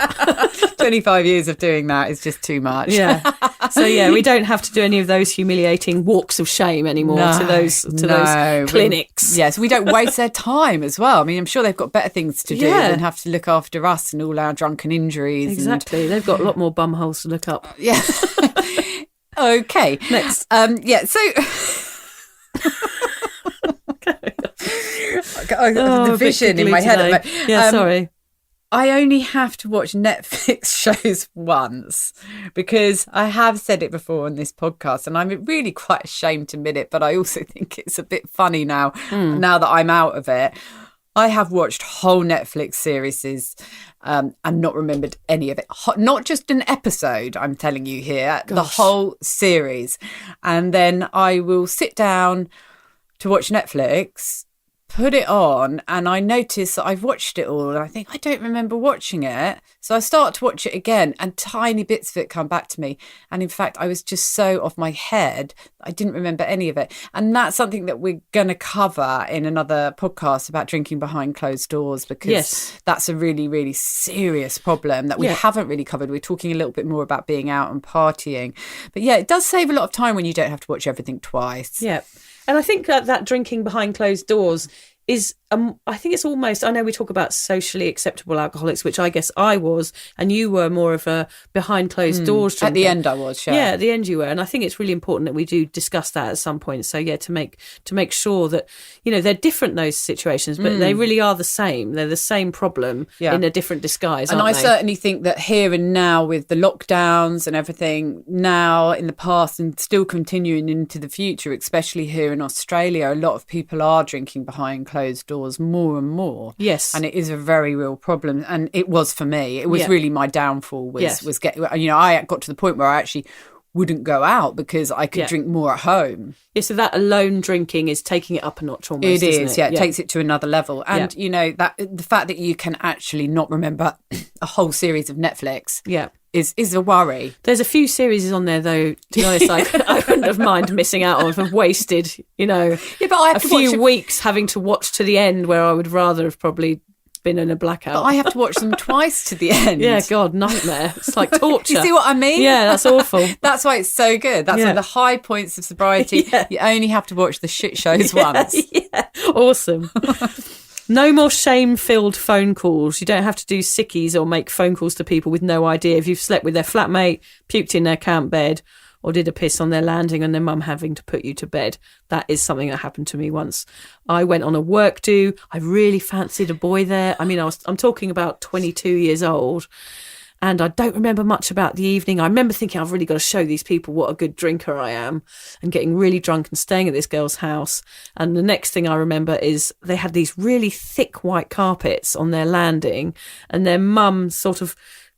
25 years of doing that is just too much. Yeah. So we don't have to do any of those humiliating walks of shame anymore to those clinics. Yes, we don't waste their time as well. I mean, I'm sure they've got better things to do than have to look after us and all our drunken injuries. Exactly. They've got a lot more bum holes to look up. Yeah. Okay. Next. So the vision in my head. Sorry. I only have to watch Netflix shows once because I have said it before on this podcast and I'm really quite ashamed to admit it, but I also think it's a bit funny now that I'm out of it. I have watched whole Netflix series and not remembered any of it. Not just an episode, I'm telling you here, the whole series. And then I will sit down to watch Netflix, put it on, and I notice that I've watched it all and I think I don't remember watching it. So I start to watch it again and tiny bits of it come back to me. And in fact, I was just so off my head, I didn't remember any of it. And that's something that we're going to cover in another podcast about drinking behind closed doors, because that's a really, really serious problem that we haven't really covered. We're talking a little bit more about being out and partying. But yeah, it does save a lot of time when you don't have to watch everything twice. Yeah. And I think that drinking behind closed doors is, I think it's almost, I know we talk about socially acceptable alcoholics, which I guess I was, and you were more of a behind closed doors drinker. At the end I was, yeah. At the end you were. And I think it's really important that we do discuss that at some point. So to make sure that, they're different, those situations, but they really are the same. They're the same problem in a different disguise, and aren't I they? certainly think that here and now, with the lockdowns and everything now, in the past and still continuing into the future, especially here in Australia, a lot of people are drinking behind closed doors more and more. Yes. And it is a very real problem. And it was for me. It was really my downfall was getting, I got to the point where I actually wouldn't go out because I could drink more at home. Yeah, so that alone drinking is taking it up a notch almost, It isn't is, it? it takes it to another level. And, that the fact that you can actually not remember a whole series of Netflix is a worry. There's a few series on there, though, to be honest, I wouldn't have mind missing out on. I've wasted, but I have a few weeks having to watch to the end where I would rather have probably been in a blackout. But I have to watch them twice to the end. Yeah, God, nightmare. It's like torture. You see what I mean? Yeah, that's awful. That's why it's so good. That's one of the high points of sobriety. You only have to watch the shit shows once. Yeah, awesome. No more shame-filled phone calls. You don't have to do sickies or make phone calls to people with no idea if you've slept with their flatmate, puked in their camp bed, or did a piss on their landing and their mum having to put you to bed. That is something that happened to me once. I went on a work do. I really fancied a boy there. I mean, I'm talking about 22 years old. And I don't remember much about the evening. I remember thinking, I've really got to show these people what a good drinker I am, and getting really drunk and staying at this girl's house. And the next thing I remember is they had these really thick white carpets on their landing, and their mum sort of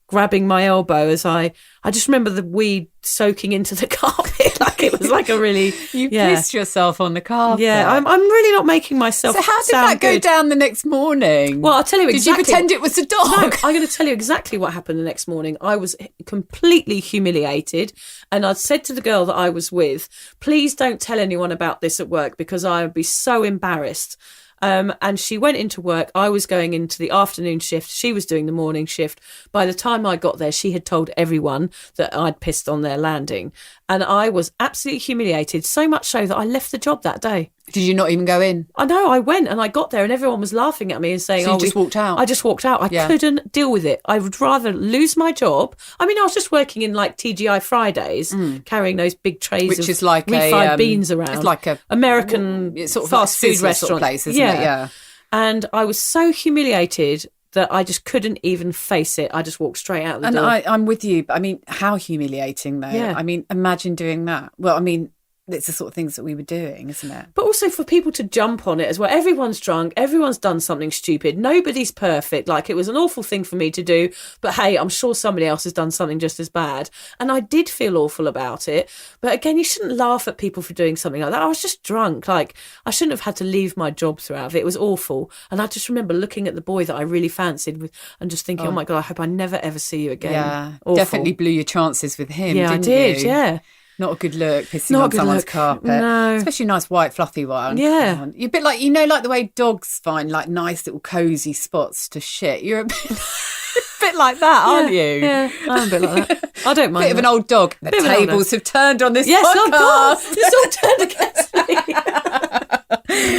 grabbing my elbow as I just remember the weed soaking into the carpet. Like it was like a really... You pissed yourself on the carpet. Yeah, I'm really not making myself So how did that go down the next morning? Well, I'll tell you exactly. Did you pretend it was a dog? No, I'm going to tell you exactly what happened the next morning. I was completely humiliated, and I'd said to the girl that I was with, please don't tell anyone about this at work because I would be so embarrassed. And she went into work. I was going into the afternoon shift. She was doing the morning shift. By the time I got there, she had told everyone that I'd pissed on their landing. And I was absolutely humiliated, so much so that I left the job that day. Did you not even go in? I know, I went and I got there and everyone was laughing at me and saying, so you just walked out? I just walked out. I couldn't deal with it. I would rather lose my job. I mean, I was just working in like TGI Fridays, carrying those big trays which of is like refried beans around. It's like a American sort of fast food restaurant sort of place, isn't it? Yeah. And I was so humiliated that I just couldn't even face it. I just walked straight out the door. And I'm with you. I mean, how humiliating though. Yeah. I mean, imagine doing that. Well, I mean, it's the sort of things that we were doing, isn't it? But also for people to jump on it as well. Everyone's drunk. Everyone's done something stupid. Nobody's perfect. Like, it was an awful thing for me to do. But hey, I'm sure somebody else has done something just as bad. And I did feel awful about it. But again, you shouldn't laugh at people for doing something like that. I was just drunk. Like, I shouldn't have had to leave my job throughout it. It was awful. And I just remember looking at the boy that I really fancied and just thinking, oh my God, I hope I never ever see you again. Yeah, Awful. definitely blew your chances with him, Yeah, didn't I did, you? yeah. Not a good look, pissing Not a on good someone's look. carpet. No. Especially a nice white fluffy one. Yeah. Come on. You're a bit like, like the way dogs find like nice little cosy spots to shit. You're a bit like that, aren't you? Yeah, I'm a bit like that. I don't mind. Bit of an old dog. The tables have turned on this podcast. God, it's all turned against me.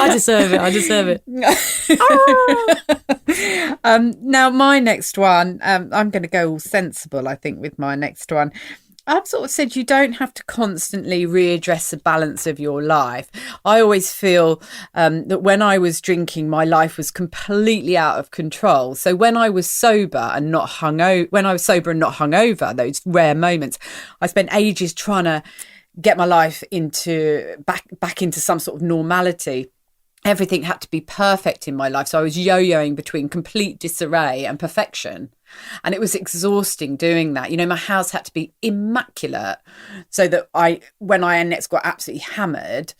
I deserve it. Now, my next one, I'm going to go all sensible, I think, with my next one. I've sort of said you don't have to constantly readdress the balance of your life. I always feel that when I was drinking, my life was completely out of control. So when I was sober and not hungover, those rare moments, I spent ages trying to get my life back into some sort of normality. Everything had to be perfect in my life. So I was yo-yoing between complete disarray and perfection. And it was exhausting doing that. My house had to be immaculate so that when I next got absolutely hammered,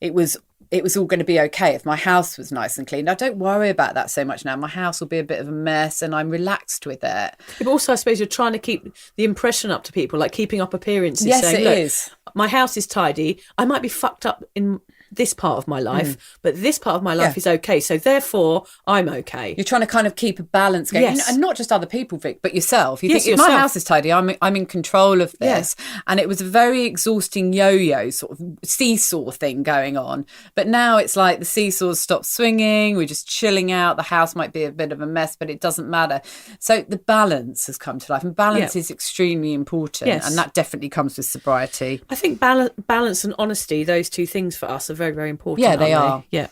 it was all going to be okay if my house was nice and clean. I don't worry about that so much now. My house will be a bit of a mess and I'm relaxed with it. Yeah, but also, I suppose you're trying to keep the impression up to people, like keeping up appearances. Yes, saying, it is. My house is tidy. I might be fucked up in this part of my life, but this part of my life is okay. So therefore, I'm okay. You're trying to kind of keep a balance going. Yes. And not just other people, Vic, but yourself. You think, if yourself. my house is tidy, I'm in control of this. Yeah. And it was a very exhausting yo-yo sort of seesaw thing going on. But now it's like the seesaws stop swinging. We're just chilling out. The house might be a bit of a mess, but it doesn't matter. So the balance has come to life. And balance is extremely important. Yes. And that definitely comes with sobriety. I think balance and honesty, those two things for us are very, very important. Yeah, they are. Yeah.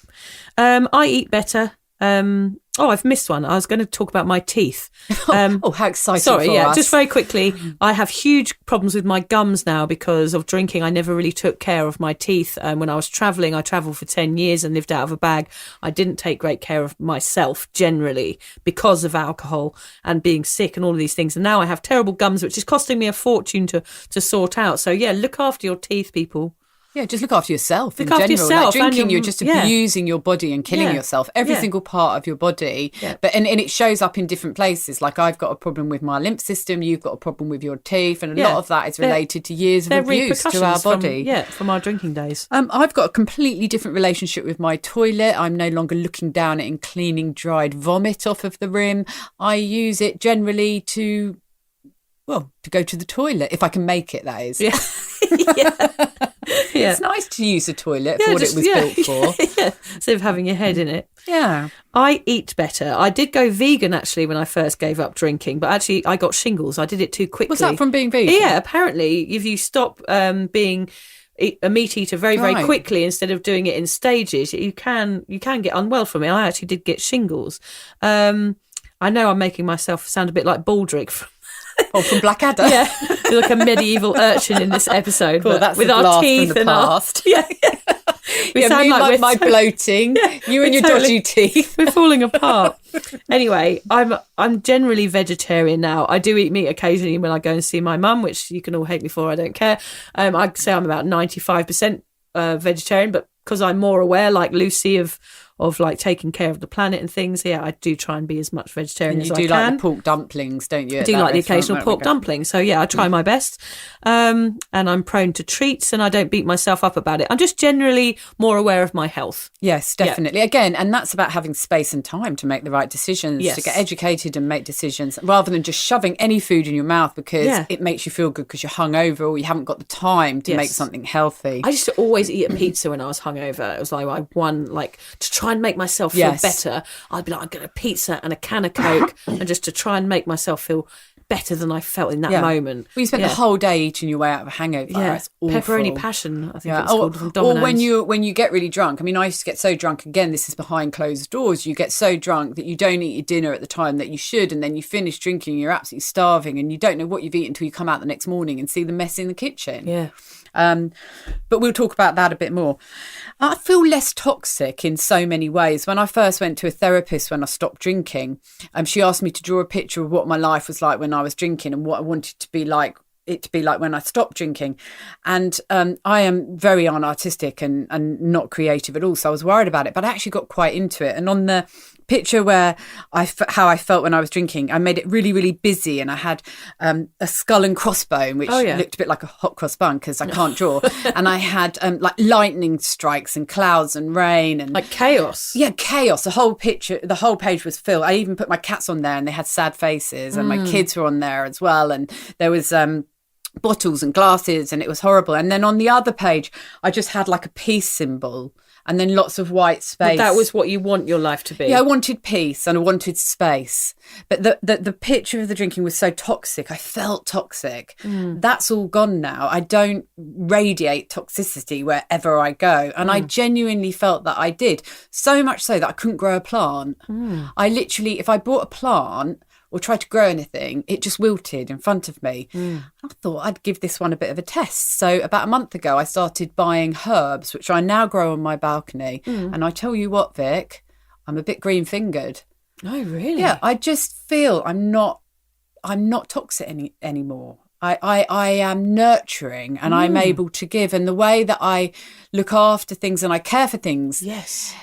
I eat better. I've missed one. I was going to talk about my teeth. How exciting. Sorry, for us. just very quickly. I have huge problems with my gums now because of drinking. I never really took care of my teeth. When I was travelling, I travelled for 10 years and lived out of a bag. I didn't take great care of myself generally because of alcohol and being sick and all of these things. And now I have terrible gums, which is costing me a fortune to sort out. So, yeah, look after your teeth, people. Yeah, just look after yourself. Look after yourself. Like drinking, you're just abusing your body and killing yourself. Every single part of your body. Yeah. But and it shows up in different places. Like I've got a problem with my lymph system. You've got a problem with your teeth, and a lot of that is related to years of abuse to our body. From our drinking days. I've got a completely different relationship with my toilet. I'm no longer looking down it and cleaning dried vomit off of the rim. I use it generally to go to the toilet if I can make it. That is. Yeah. It's nice to use a toilet for what it was built for. Yeah, instead of having your head in it. Yeah. I eat better. I did go vegan actually when I first gave up drinking, but actually I got shingles. I did it too quickly. Was that from being vegan? Yeah, apparently if you stop being a meat eater very, very quickly instead of doing it in stages, you can get unwell from it. I actually did get shingles. I know I'm making myself sound a bit like Baldrick from Blackadder. Yeah, like a medieval urchin in this episode, but that's with our teeth and past. We sound like my bloating. You and your dodgy teeth. We're falling apart. Anyway, I'm generally vegetarian now. I do eat meat occasionally when I go and see my mum, which you can all hate me for. I don't care. I'd say I'm about 95% vegetarian, but because I'm more aware, like Lucy, of like taking care of the planet and things, I do try and be as much vegetarian as I can. You do like the pork dumplings, don't you? I do like the occasional pork dumpling. So I try my best. And I'm prone to treats and I don't beat myself up about it. I'm just generally more aware of my health. Yes, definitely. Again, and that's about having space and time to make the right decisions, to get educated and make decisions, rather than just shoving any food in your mouth because it makes you feel good because you're hungover or you haven't got the time to make something healthy. I used to always eat a pizza when I was hungover. It was like to try and make myself feel better. I'd be like, I'm going to pizza and a can of Coke and just to try and make myself feel better than I felt in that moment. Well, you spent the whole day eating your way out of a hangover. Yeah, It's awful. pepperoni passion, I think it's called, from Domino's. Or when you get really drunk. I mean, I used to get so drunk, again, this is behind closed doors, you get so drunk that you don't eat your dinner at the time that you should, and then you finish drinking, you're absolutely starving, and you don't know what you've eaten until you come out the next morning and see the mess in the kitchen. Yeah. But we'll talk about that a bit more. I feel less toxic in so many ways. When I first went to a therapist when I stopped drinking, she asked me to draw a picture of what my life was like when I was drinking and what I wanted to be like when I stopped drinking. And I am very unartistic and not creative at all. So I was worried about it, but I actually got quite into it. And on the picture where how I felt when I was drinking, I made it really, really busy. And I had a skull and crossbone, which looked a bit like a hot cross bun because I can't draw. And I had like lightning strikes and clouds and rain. And like chaos. Yeah, chaos. The whole page was filled. I even put my cats on there and they had sad faces, and my kids were on there as well. And there was bottles and glasses, and it was horrible. And then on the other page, I just had like a peace symbol and then lots of white space. But that was what you want your life to be. Yeah, I wanted peace and I wanted space. But the picture of the drinking was so toxic. I felt toxic. That's all gone now. I don't radiate toxicity wherever I go. And I genuinely felt that I did. So much so that I couldn't grow a plant. I literally, if I bought a plant or tried to grow anything, it just wilted in front of me. I thought I'd give this one a bit of a test. So about a month ago, I started buying herbs, which I now grow on my balcony. And I tell you what, Vic, I'm a bit green-fingered. Oh, really? Yeah, I just feel I'm not toxic anymore. I am nurturing and I'm able to give. And the way that I look after things and I care for things, yes,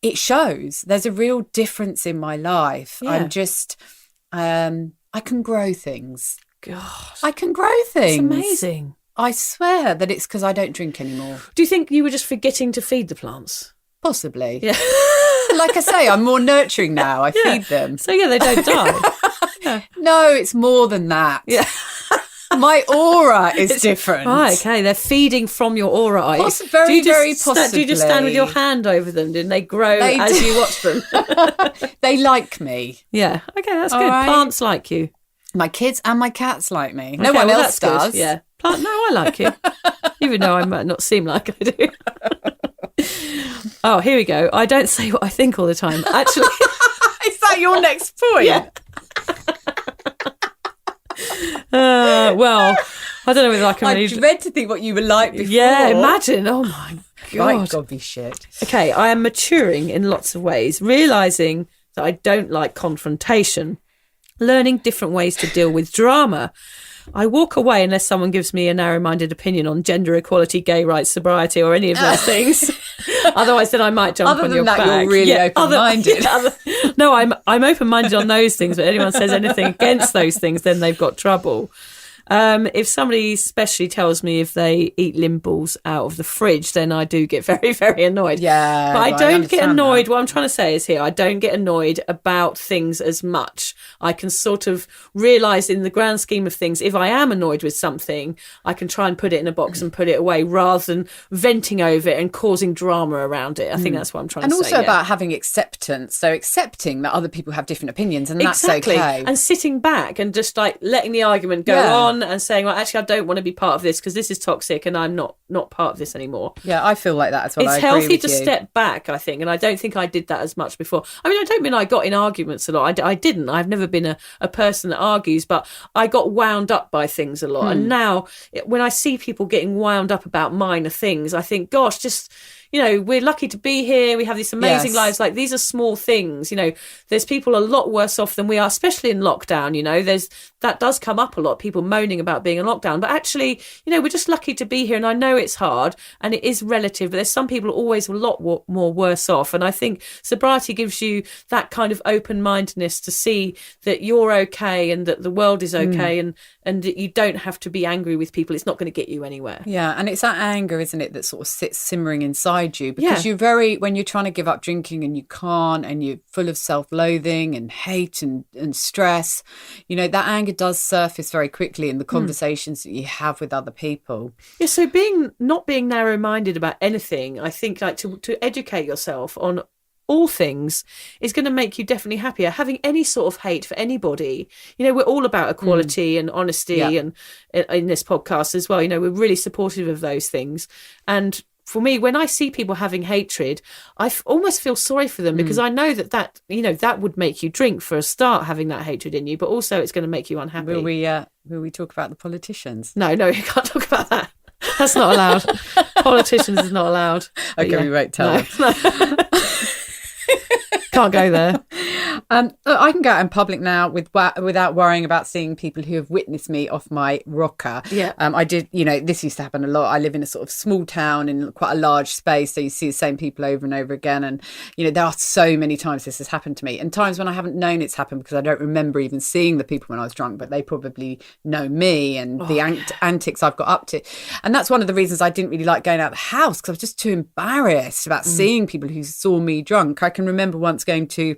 it shows. There's a real difference in my life. Yeah. I'm just... I can grow things. Gosh. I can grow things. It's amazing. I swear that it's because I don't drink anymore. Do you think you were just forgetting to feed the plants? Possibly. Yeah. Like I say, I'm more nurturing now. I feed them. So, they don't die. No, it's more than that. Yeah. My aura is different. Right, okay. They're feeding from your aura. Very possibly. Do you just stand with your hand over them? Didn't they grow as you watch them? They like me. Yeah. Okay, that's good. Right. Plants like you. My kids and my cats like me. No one else does. Good. Yeah. No, I like you. Even though I might not seem like I do. Oh, here we go. I don't say what I think all the time. Actually. Is that your next point? Yeah. Well, I don't know whether I can I dread to think what you were like before. Yeah, imagine. Oh my God. Right, God be shit. Okay, I am maturing in lots of ways, realising that I don't like confrontation, learning different ways to deal with drama. I walk away unless someone gives me a narrow-minded opinion on gender equality, gay rights, sobriety, or any of those things. Otherwise, then I might jump on your back. Other than that, you're really open-minded. No, I'm open-minded on those things, but anyone says anything against those things, then they've got trouble. If somebody especially tells me if they eat limballs out of the fridge, then I do get very, very annoyed. Yeah. But I don't get annoyed. What I'm trying to say is here, I don't get annoyed about things as much. I can sort of realise in the grand scheme of things, if I am annoyed with something, I can try and put it in a box and put it away rather than venting over it and causing drama around it. I think that's what I'm trying to say. And also about having acceptance. So accepting that other people have different opinions, and that's okay. And sitting back and just like letting the argument go on and saying, well, actually, I don't want to be part of this because this is toxic and I'm not part of this anymore. Yeah, I feel like that as well. It's healthy to step back, I think, and I don't think I did that as much before. I mean, I don't mean I got in arguments a lot. I didn't. I've never been a person that argues, but I got wound up by things a lot. And now when I see people getting wound up about minor things, I think, gosh, just... we're lucky to be here. We have these amazing lives. Like, these are small things. There's people a lot worse off than we are, especially in lockdown. That does come up a lot, people moaning about being in lockdown. But actually, we're just lucky to be here. And I know it's hard and it is relative, but there's some people always a lot more worse off. And I think sobriety gives you that kind of open-mindedness to see that you're okay and that the world is okay and that you don't have to be angry with people. It's not going to get you anywhere. Yeah, and it's that anger, isn't it, that sort of sits simmering inside you, because when you're trying to give up drinking and you can't, and you're full of self-loathing and hate and stress, that anger does surface very quickly in the conversations that you have with other people. Yeah, so not being narrow-minded about anything, I think, like to educate yourself on all things is going to make you definitely happier. Having any sort of hate for anybody, we're all about equality and honesty, and in this podcast as well, we're really supportive of those things. And for me, when I see people having hatred, I almost feel sorry for them, because I know that would make you drink for a start, having that hatred in you, but also it's going to make you unhappy. Will we talk about the politicians? No, you can't talk about that. That's not allowed. Politicians is not allowed. Okay, we won't tell them. No. Can't go there. I can go out in public now without worrying about seeing people who have witnessed me off my rocker. Yeah. I did, this used to happen a lot. I live in a sort of small town in quite a large space, so you see the same people over and over again. And, there are so many times this has happened to me, and times when I haven't known it's happened because I don't remember even seeing the people when I was drunk, but they probably know me and antics I've got up to. And that's one of the reasons I didn't really like going out of the house, because I was just too embarrassed about seeing people who saw me drunk. I can remember once going to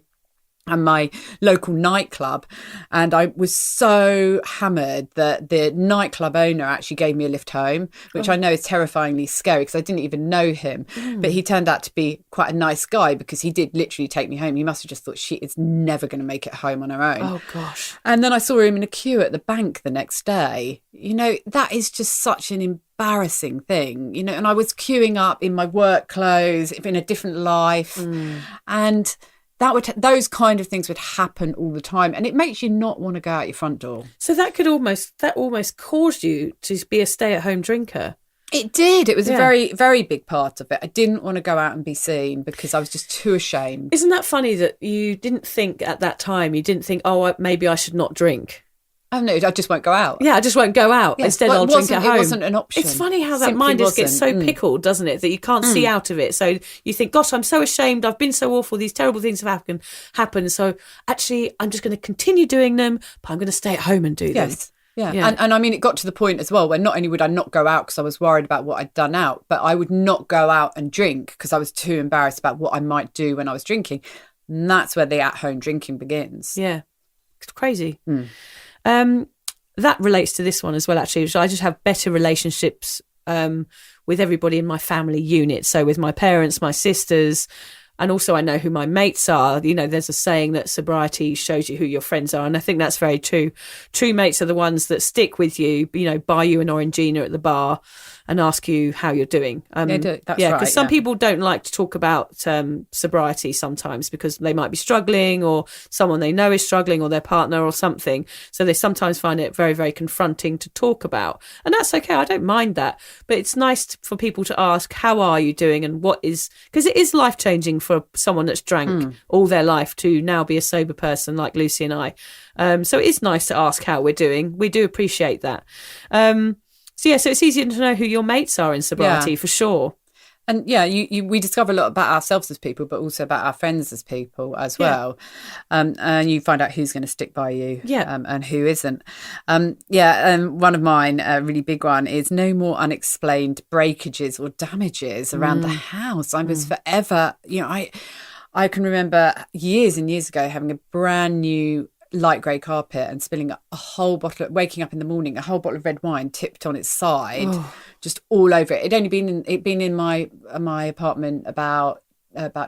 my local nightclub, and I was so hammered that the nightclub owner actually gave me a lift home, which I know is terrifyingly scary because I didn't even know him. But he turned out to be quite a nice guy, because he did literally take me home. He must have just thought she is never going to make it home on her own. Oh gosh. And then I saw him in a queue at the bank the next day. That is just such an embarrassing thing, and I was queuing up in my work clothes, in a different life, and those kind of things would happen all the time, and it makes you not want to go out your front door. So that almost caused you to be a stay-at-home drinker. It did. It was a very, very big part of it. I didn't want to go out and be seen because I was just too ashamed. Isn't that funny that you didn't think at that time, oh, maybe I should not drink? Oh no, I just won't go out. Yeah, I just won't go out. Yes. Instead, I'll drink at home. It wasn't an option. It's funny how that mind just gets so pickled, doesn't it, that you can't see out of it. So you think, gosh, I'm so ashamed. I've been so awful. These terrible things have happened. So actually, I'm just going to continue doing them, but I'm going to stay at home and do them. Yes. Yeah. And I mean, it got to the point as well where not only would I not go out because I was worried about what I'd done out, but I would not go out and drink because I was too embarrassed about what I might do when I was drinking. And that's where the at-home drinking begins. Yeah. It's crazy. That relates to this one as well, actually. I just have better relationships with everybody in my family unit. So with my parents, my sisters, and also I know who my mates are. There's a saying that sobriety shows you who your friends are. And I think that's very true. True mates are the ones that stick with you, buy you an Orangina at the bar and ask you how you're doing. That's right. Because some people don't like to talk about sobriety sometimes because they might be struggling, or someone they know is struggling, or their partner or something. So they sometimes find it very, very confronting to talk about. And that's okay. I don't mind that. But it's nice for people to ask, how are you doing? And what is, because it is life-changing for someone that's drank all their life to now be a sober person like Lucy and I. So it is nice to ask how we're doing. We do appreciate that. So it's easier to know who your mates are in sobriety, for sure. And we discover a lot about ourselves as people, but also about our friends as people as well. And you find out who's going to stick by you and who isn't. One of mine, a really big one, is no more unexplained breakages or damages around the house. I was forever, I can remember years and years ago having a brand new light grey carpet and spilling a whole bottle, waking up in the morning, a whole bottle of red wine tipped on its side, just all over it. It'd only been in my apartment about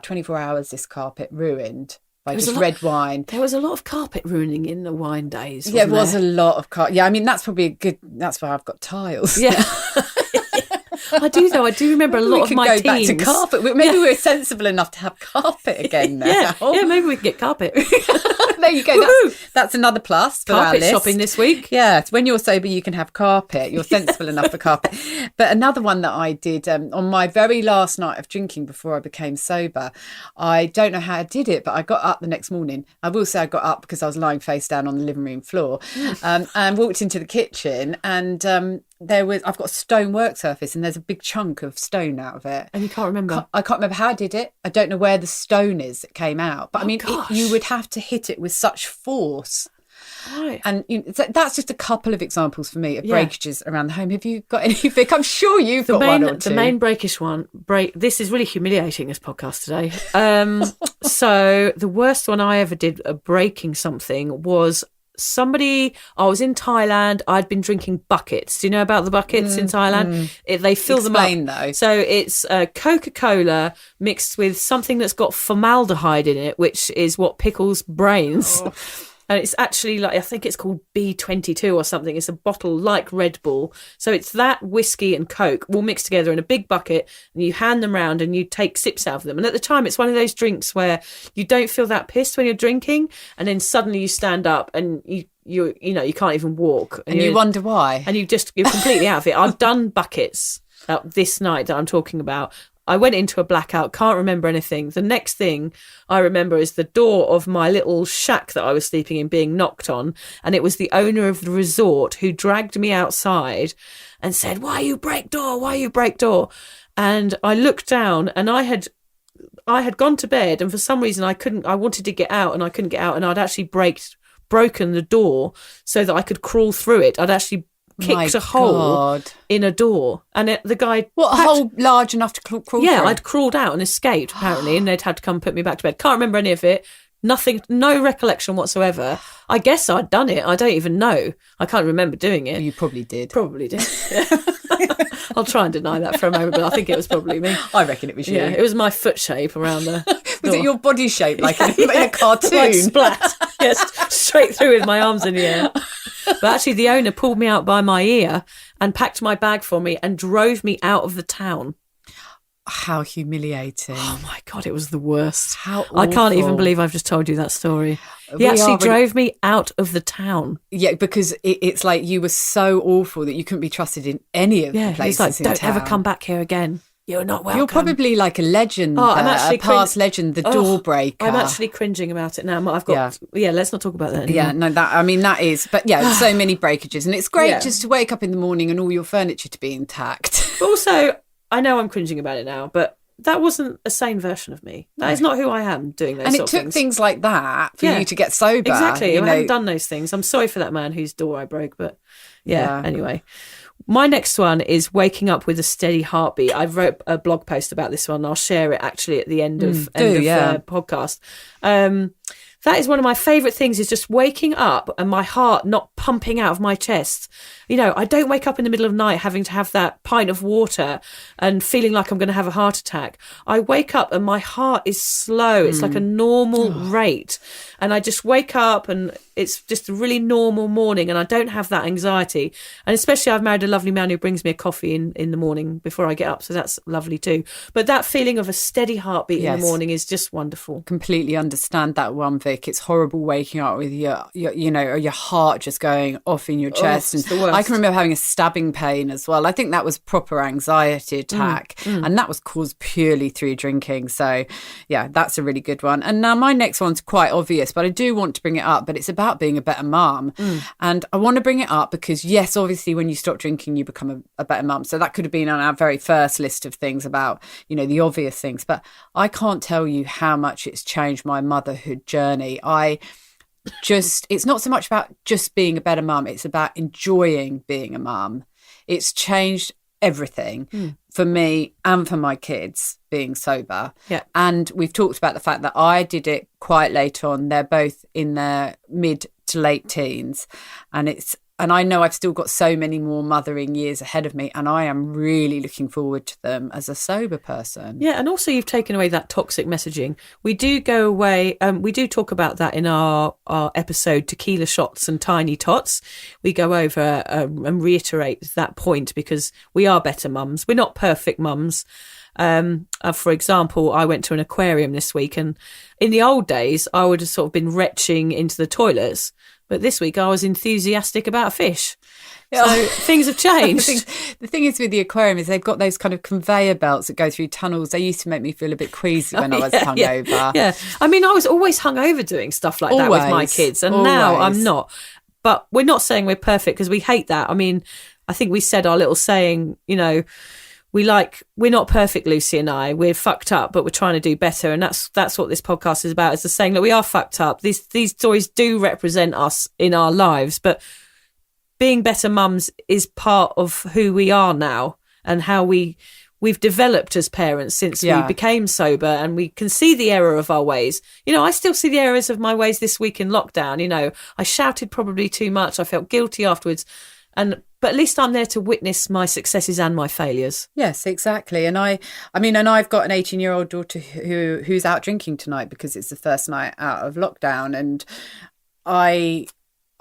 24 hours, this carpet ruined by just red wine. There was a lot of carpet ruining in the wine days. Yeah, it was a lot of carpet. Yeah, I mean, that's probably that's why I've got tiles. Yeah. I do remember a lot of my teens. We could go back to carpet. Maybe we're sensible enough to have carpet again now. Yeah, maybe we can get carpet. There you go. That's another plus for carpet our list. Shopping this week. Yeah, when you're sober, you can have carpet. You're sensible enough for carpet. But another one that I did on my very last night of drinking before I became sober, I don't know how I did it, but I got up the next morning. I will say I got up because I was lying face down on the living room floor and walked into the kitchen, and I've got a stone work surface and there's a big chunk of stone out of it. And you can't remember? I can't remember how I did it. I don't know where the stone is that came out. But you would have to hit it with such force. Right. And that's just a couple of examples for me of breakages around the home. Have you got any, Vic? I'm sure you've got one or two. The main breakish one, this is really humiliating, this podcast today. So the worst one I ever did breaking something was I was in Thailand. I'd been drinking buckets. Do you know about the buckets in Thailand? They fill them up. Explain, though. So it's Coca-Cola mixed with something that's got formaldehyde in it, which is what pickles brains. Oh. And it's actually I think it's called B22 or something. It's a bottle like Red Bull. So it's that whiskey and Coke all mixed together in a big bucket, and you hand them round and you take sips out of them. And at the time, it's one of those drinks where you don't feel that pissed when you're drinking, and then suddenly you stand up and you can't even walk. And you wonder why. And you're completely out of it. I've done buckets this night that I'm talking about. I went into a blackout, can't remember anything. The next thing I remember is the door of my little shack that I was sleeping in being knocked on. And it was the owner of the resort who dragged me outside and said, "Why you break door? Why you break door?" And I looked down, and I had gone to bed, and for some reason I wanted to get out and I couldn't get out. And I'd actually broken the door so that I could crawl through it. I'd actually kicked a hole in a door, and the guy a hole large enough to crawl through? I'd crawled out and escaped apparently, and they'd had to come put me back to bed. Can't remember any of it. Nothing, no recollection whatsoever. I guess I'd done it. I don't even know. I can't remember doing it. You probably did. Probably did. I'll try and deny that for a moment, but I think it was probably me. I reckon it was you. Yeah, it was my foot shape around there. Was it your body shape, like in a cartoon? Like splat. Yes, straight through with my arms in the air. But actually, the owner pulled me out by my ear and packed my bag for me and drove me out of the town. How humiliating. Oh my God, it was the worst. How awful. I can't even believe I've just told you that story. He actually drove me out of the town. Yeah, because it's like you were so awful that you couldn't be trusted in any of the places he's like, in town. Don't ever come back here again. You're not welcome. You're probably like a legend, I'm actually a past legend, the door breaker. I'm actually cringing about it now. I've got, let's not talk about that anymore. Yeah, no, that is, but yeah, so many breakages. And it's great just to wake up in the morning and all your furniture to be intact. But also, I know I'm cringing about it now, but that wasn't a sane version of me. That is not who I am doing those and sort it took of things like that for you to get sober. Exactly. I hadn't done those things. I'm sorry for that man whose door I broke, but anyway. My next one is waking up with a steady heartbeat. I wrote a blog post about this one. I'll share it actually at the end of the podcast. That is one of my favourite things, is just waking up and my heart not pumping out of my chest. You know, I don't wake up in the middle of the night having to have that pint of water and feeling like I'm going to have a heart attack. I wake up and my heart is slow. It's like a normal rate. And I just wake up and it's just a really normal morning and I don't have that anxiety. And especially I've married a lovely man who brings me a coffee in the morning before I get up. So that's lovely too. But that feeling of a steady heartbeat in the morning is just wonderful. Completely understand that one, Vic. It's horrible waking up with your heart just going off in your chest. It's the worst. I can remember having a stabbing pain as well. I think that was proper anxiety attack, and that was caused purely through drinking. So, yeah, that's a really good one. And now my next one's quite obvious, but I do want to bring it up. But it's about being a better mum, and I want to bring it up because, yes, obviously, when you stop drinking, you become a better mum. So that could have been on our very first list of things about, the obvious things. But I can't tell you how much it's changed my motherhood journey. It's not so much about just being a better mum, it's about enjoying being a mum. It's changed everything for me and for my kids being sober. Yeah. And we've talked about the fact that I did it quite late on. They're both in their mid to late teens, and I know I've still got so many more mothering years ahead of me, and I am really looking forward to them as a sober person. Yeah, and also you've taken away that toxic messaging. We do go away, we do talk about that in our episode, Tequila Shots and Tiny Tots. We go over and reiterate that point because we are better mums. We're not perfect mums. For example, I went to an aquarium this week, and in the old days, I would have sort of been retching into the toilets. But this week I was enthusiastic about a fish. So things have changed. The thing is with the aquarium is they've got those kind of conveyor belts that go through tunnels. They used to make me feel a bit queasy when I was hungover. Yeah. I mean, I was always hungover doing stuff like that with my kids. And now I'm not. But we're not saying we're perfect because we hate that. I mean, I think we said our little saying, we're not perfect, Lucy and I. We're fucked up, but we're trying to do better. And that's what this podcast is about, is the saying that we are fucked up. These stories do represent us in our lives, but being better mums is part of who we are now and how we we've developed as parents since we became sober, and we can see the error of our ways. You know, I still see the errors of my ways this week in lockdown. You know, I shouted probably too much. I felt guilty afterwards. But at least I'm there to witness my successes and my failures. Yes, exactly. And I mean, I've got an 18-year-old daughter who's out drinking tonight because it's the first night out of lockdown, and I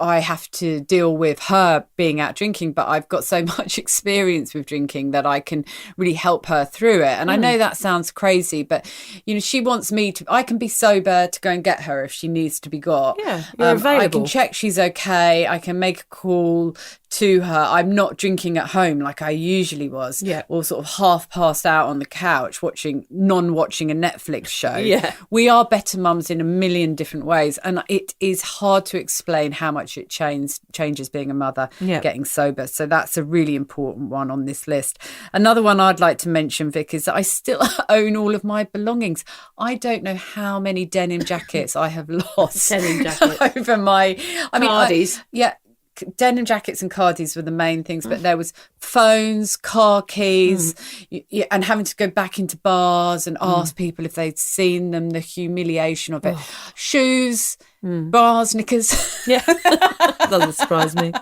have to deal with her being out drinking, but I've got so much experience with drinking that I can really help her through it. And I know that sounds crazy, but, you know, she wants me to, I can be sober to go and get her if she needs to be got. Yeah, you're available. I can check she's okay. I can make a call to her. I'm not drinking at home like I usually was, or sort of half passed out on the couch watching a Netflix show. Yeah. We are better mums in a million different ways, and it is hard to explain how much it changes being a mother, getting sober. So that's a really important one on this list. Another one I'd like to mention, Vic, is that I still own all of my belongings. I don't know how many denim jackets I have lost. Denim jackets. Over my... Cardies. Denim jackets and cardies were the main things, but there was phones, car keys, and having to go back into bars and ask people if they'd seen them, the humiliation of it. Shoes, bars, knickers. Yeah, doesn't surprise me.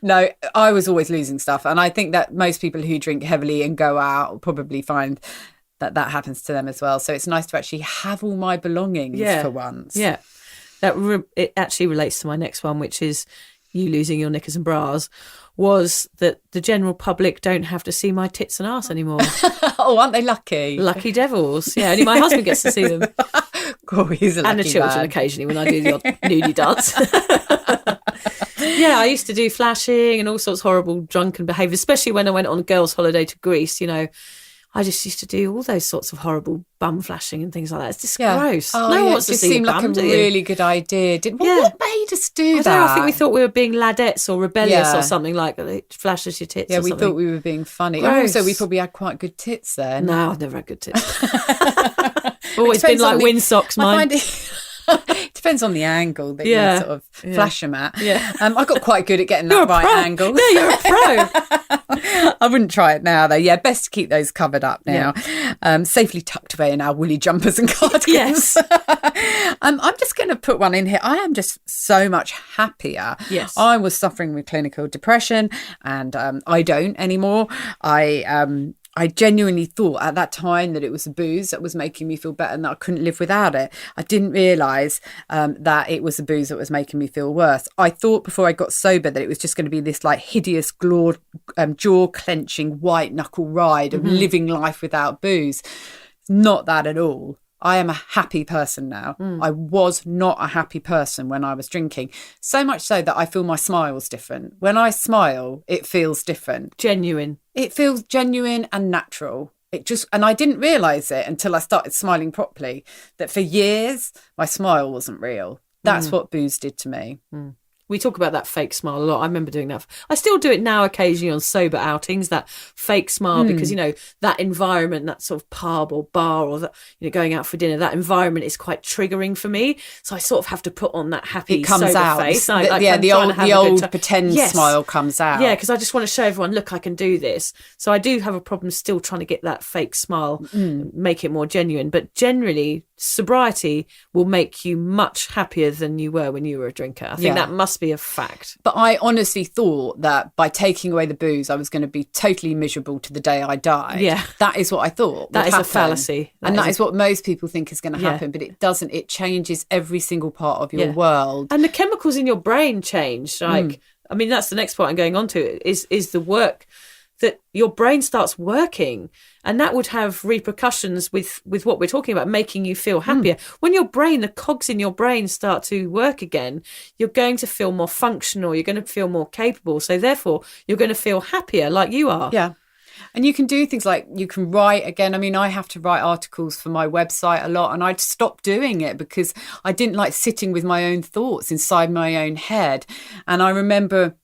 No, I was always losing stuff. And I think that most people who drink heavily and go out will probably find that happens to them as well. So it's nice to actually have all my belongings for once. Yeah, it actually relates to my next one, which is you losing your knickers and bras, was that the general public don't have to see my tits and arse anymore. Oh, aren't they lucky? Lucky devils. Yeah, only my husband gets to see them. Cool, he's a lucky and the children man. Occasionally when I do the odd nudie dance. Yeah, I used to do flashing and all sorts of horrible drunken behaviour, especially when I went on a girls' holiday to Greece. You know, I just used to do all those sorts of horrible bum flashing and things like that. It's just gross. Oh, no one wants it to see seemed your like bum, a do you? really good idea. What made us do that? I think we thought we were being ladettes or rebellious or something, like it flashes your tits. Yeah, or we something. thought we were being funny. Gross. Also, we probably had quite good tits then. No, I've never had good tits. Always been like windsocks, mine. It depends on the angle that you sort of flash them at. Yeah. I got quite good at getting that right angle. Yeah, you're a pro. I wouldn't try it now, though. Yeah, best to keep those covered up now. Safely tucked away in our woolly jumpers and cardigans. Yes. I'm just going to put one in here. I am just so much happier. Yes. I was suffering with clinical depression, and I don't anymore. I genuinely thought at that time that it was the booze that was making me feel better and that I couldn't live without it. I didn't realise that it was the booze that was making me feel worse. I thought before I got sober that it was just going to be this like hideous, jaw-clenching, white-knuckle ride of living life without booze. It's not that at all. I am a happy person now. I was not a happy person when I was drinking. So much so that I feel my smile's different. When I smile, it feels different. Genuine. It feels genuine and natural. And I didn't realise it until I started smiling properly, that for years, my smile wasn't real. That's what booze did to me. We talk about that fake smile a lot. I remember doing that. I still do it now occasionally on sober outings, that fake smile, because, you know, that environment, that sort of pub or bar or, going out for dinner, that environment is quite triggering for me. So I sort of have to put on that happy it comes sober out. face. The old pretend smile comes out. Yeah, because I just want to show everyone, look, I can do this. So I do have a problem still trying to get that fake smile, make it more genuine. But generally, sobriety will make you much happier than you were when you were a drinker. I think that must be a fact. But I honestly thought that by taking away the booze, I was going to be totally miserable to the day I died. Yeah. That is what I thought. That is a fallacy. That is what most people think is going to happen, but it doesn't. It changes every single part of your world. And the chemicals in your brain change. Like, I mean, that's the next part I'm going on to, is the work that your brain starts working, and that would have repercussions with what we're talking about, making you feel happier. When your brain, the cogs in your brain start to work again, you're going to feel more functional, you're going to feel more capable. So therefore, you're going to feel happier like you are. Yeah. And you can do things like you can write again. I mean, I have to write articles for my website a lot, and I'd stopped doing it because I didn't like sitting with my own thoughts inside my own head. And I remember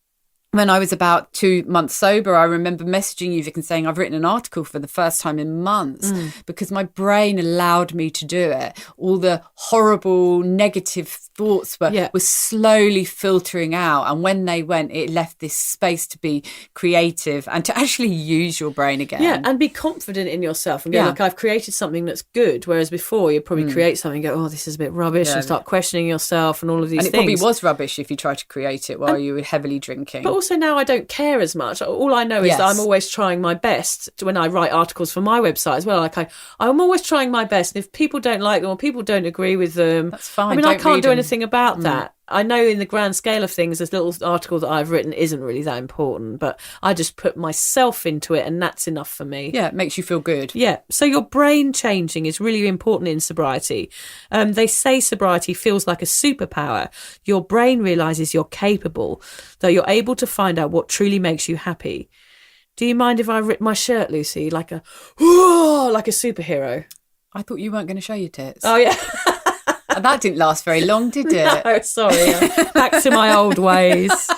when I was about 2 months sober, I remember messaging you, Vic, and saying I've written an article for the first time in months because my brain allowed me to do it. All the horrible, negative thoughts were slowly filtering out. And when they went, it left this space to be creative and to actually use your brain again. Yeah, and be confident in yourself and go, look, I've created something that's good. Whereas before, you'd probably create something and go, oh, this is a bit rubbish, and start questioning yourself and all of these things. And it probably was rubbish if you tried to create it while you were heavily drinking. But also now I don't care as much. All I know is that I'm always trying my best when I write articles for my website as well. Like I'm always trying my best. And if people don't like them or people don't agree with them, that's fine. I mean, I can't do anything about that. I know in the grand scale of things, this little article that I've written isn't really that important, but I just put myself into it and that's enough for me. Yeah, it makes you feel good. Yeah. So your brain changing is really important in sobriety. They say sobriety feels like a superpower. Your brain realises you're capable, that you're able to find out what truly makes you happy. Do you mind if I rip my shirt, Lucy, like a superhero? I thought you weren't going to show your tits. Oh, yeah. That didn't last very long, did it? No, sorry. Back to my old ways.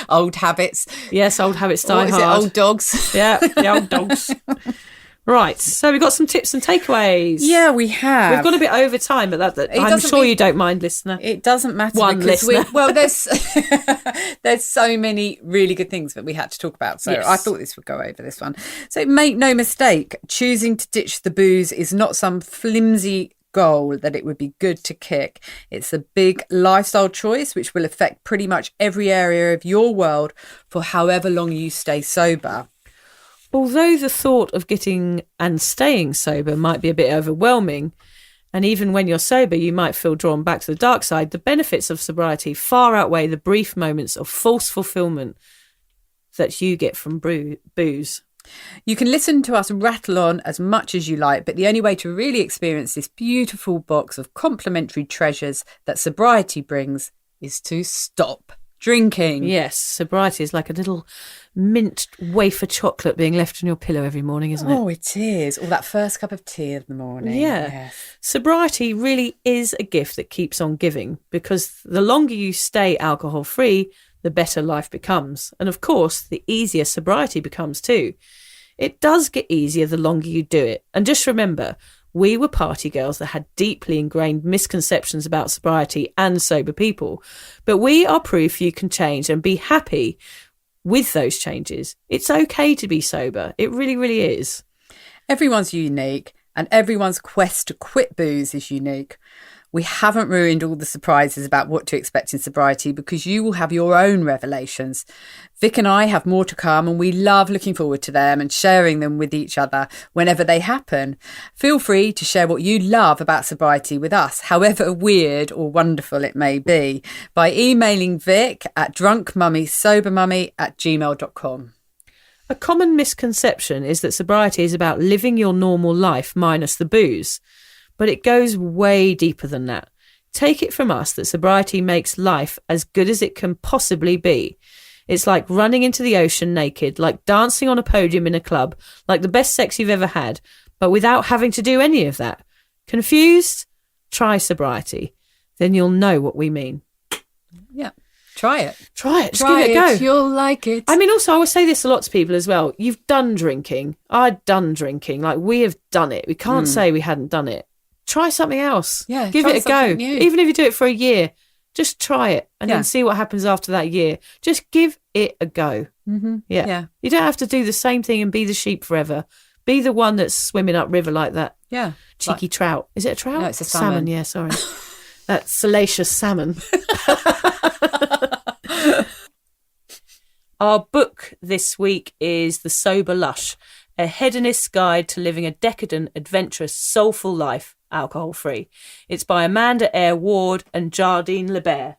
Old habits. Yes, old habits die hard. What is it, old dogs? Yeah, the old dogs. Right, so we've got some tips and takeaways. Yeah, we have. We've got a bit over time, but I'm sure you don't mind, listener. It doesn't matter. One listener. There's so many really good things that we had to talk about. So I thought this would go over this one. So make no mistake, choosing to ditch the booze is not some flimsy goal that it would be good to kick. It's a big lifestyle choice which will affect pretty much every area of your world for however long you stay sober. Although the thought of getting and staying sober might be a bit overwhelming, and even when you're sober you might feel drawn back to the dark side, the benefits of sobriety far outweigh the brief moments of false fulfillment that you get from booze. You can listen to us rattle on as much as you like, but the only way to really experience this beautiful box of complimentary treasures that sobriety brings is to stop drinking. Yes, sobriety is like a little mint wafer chocolate being left on your pillow every morning, isn't it? Oh, it is. Or that first cup of tea in the morning. Yeah. Yes. Sobriety really is a gift that keeps on giving, because the longer you stay alcohol-free, the better life becomes. And of course, the easier sobriety becomes too. It does get easier the longer you do it. And just remember, we were party girls that had deeply ingrained misconceptions about sobriety and sober people. But we are proof you can change and be happy with those changes. It's okay to be sober. It really, really is. Everyone's unique, and everyone's quest to quit booze is unique. We haven't ruined all the surprises about what to expect in sobriety, because you will have your own revelations. Vic and I have more to come, and we love looking forward to them and sharing them with each other whenever they happen. Feel free to share what you love about sobriety with us, however weird or wonderful it may be, by emailing Vic at drunkmummysobermummy@gmail.com. A common misconception is that sobriety is about living your normal life minus the booze. But it goes way deeper than that. Take it from us that sobriety makes life as good as it can possibly be. It's like running into the ocean naked, like dancing on a podium in a club, like the best sex you've ever had, but without having to do any of that. Confused? Try sobriety. Then you'll know what we mean. Yeah. Try it. Try it. Just give it a go. You'll like it. I mean, also, I would say this a lot to people as well. You've done drinking. I'd done drinking. Like, we have done it. We can't say we hadn't done it. Try something else. Yeah, give it a go. New. Even if you do it for a year, just try it and then see what happens after that year. Just give it a go. Mm-hmm. Yeah. You don't have to do the same thing and be the sheep forever. Be the one that's swimming upriver like that. Yeah. Cheeky trout. Is it a trout? No, it's a salmon. Yeah, sorry. That salacious salmon. Our book this week is The Sober Lush, a hedonist's guide to living a decadent, adventurous, soulful life, alcohol-free. It's by Amanda Eyre Ward and Jardine Libaire.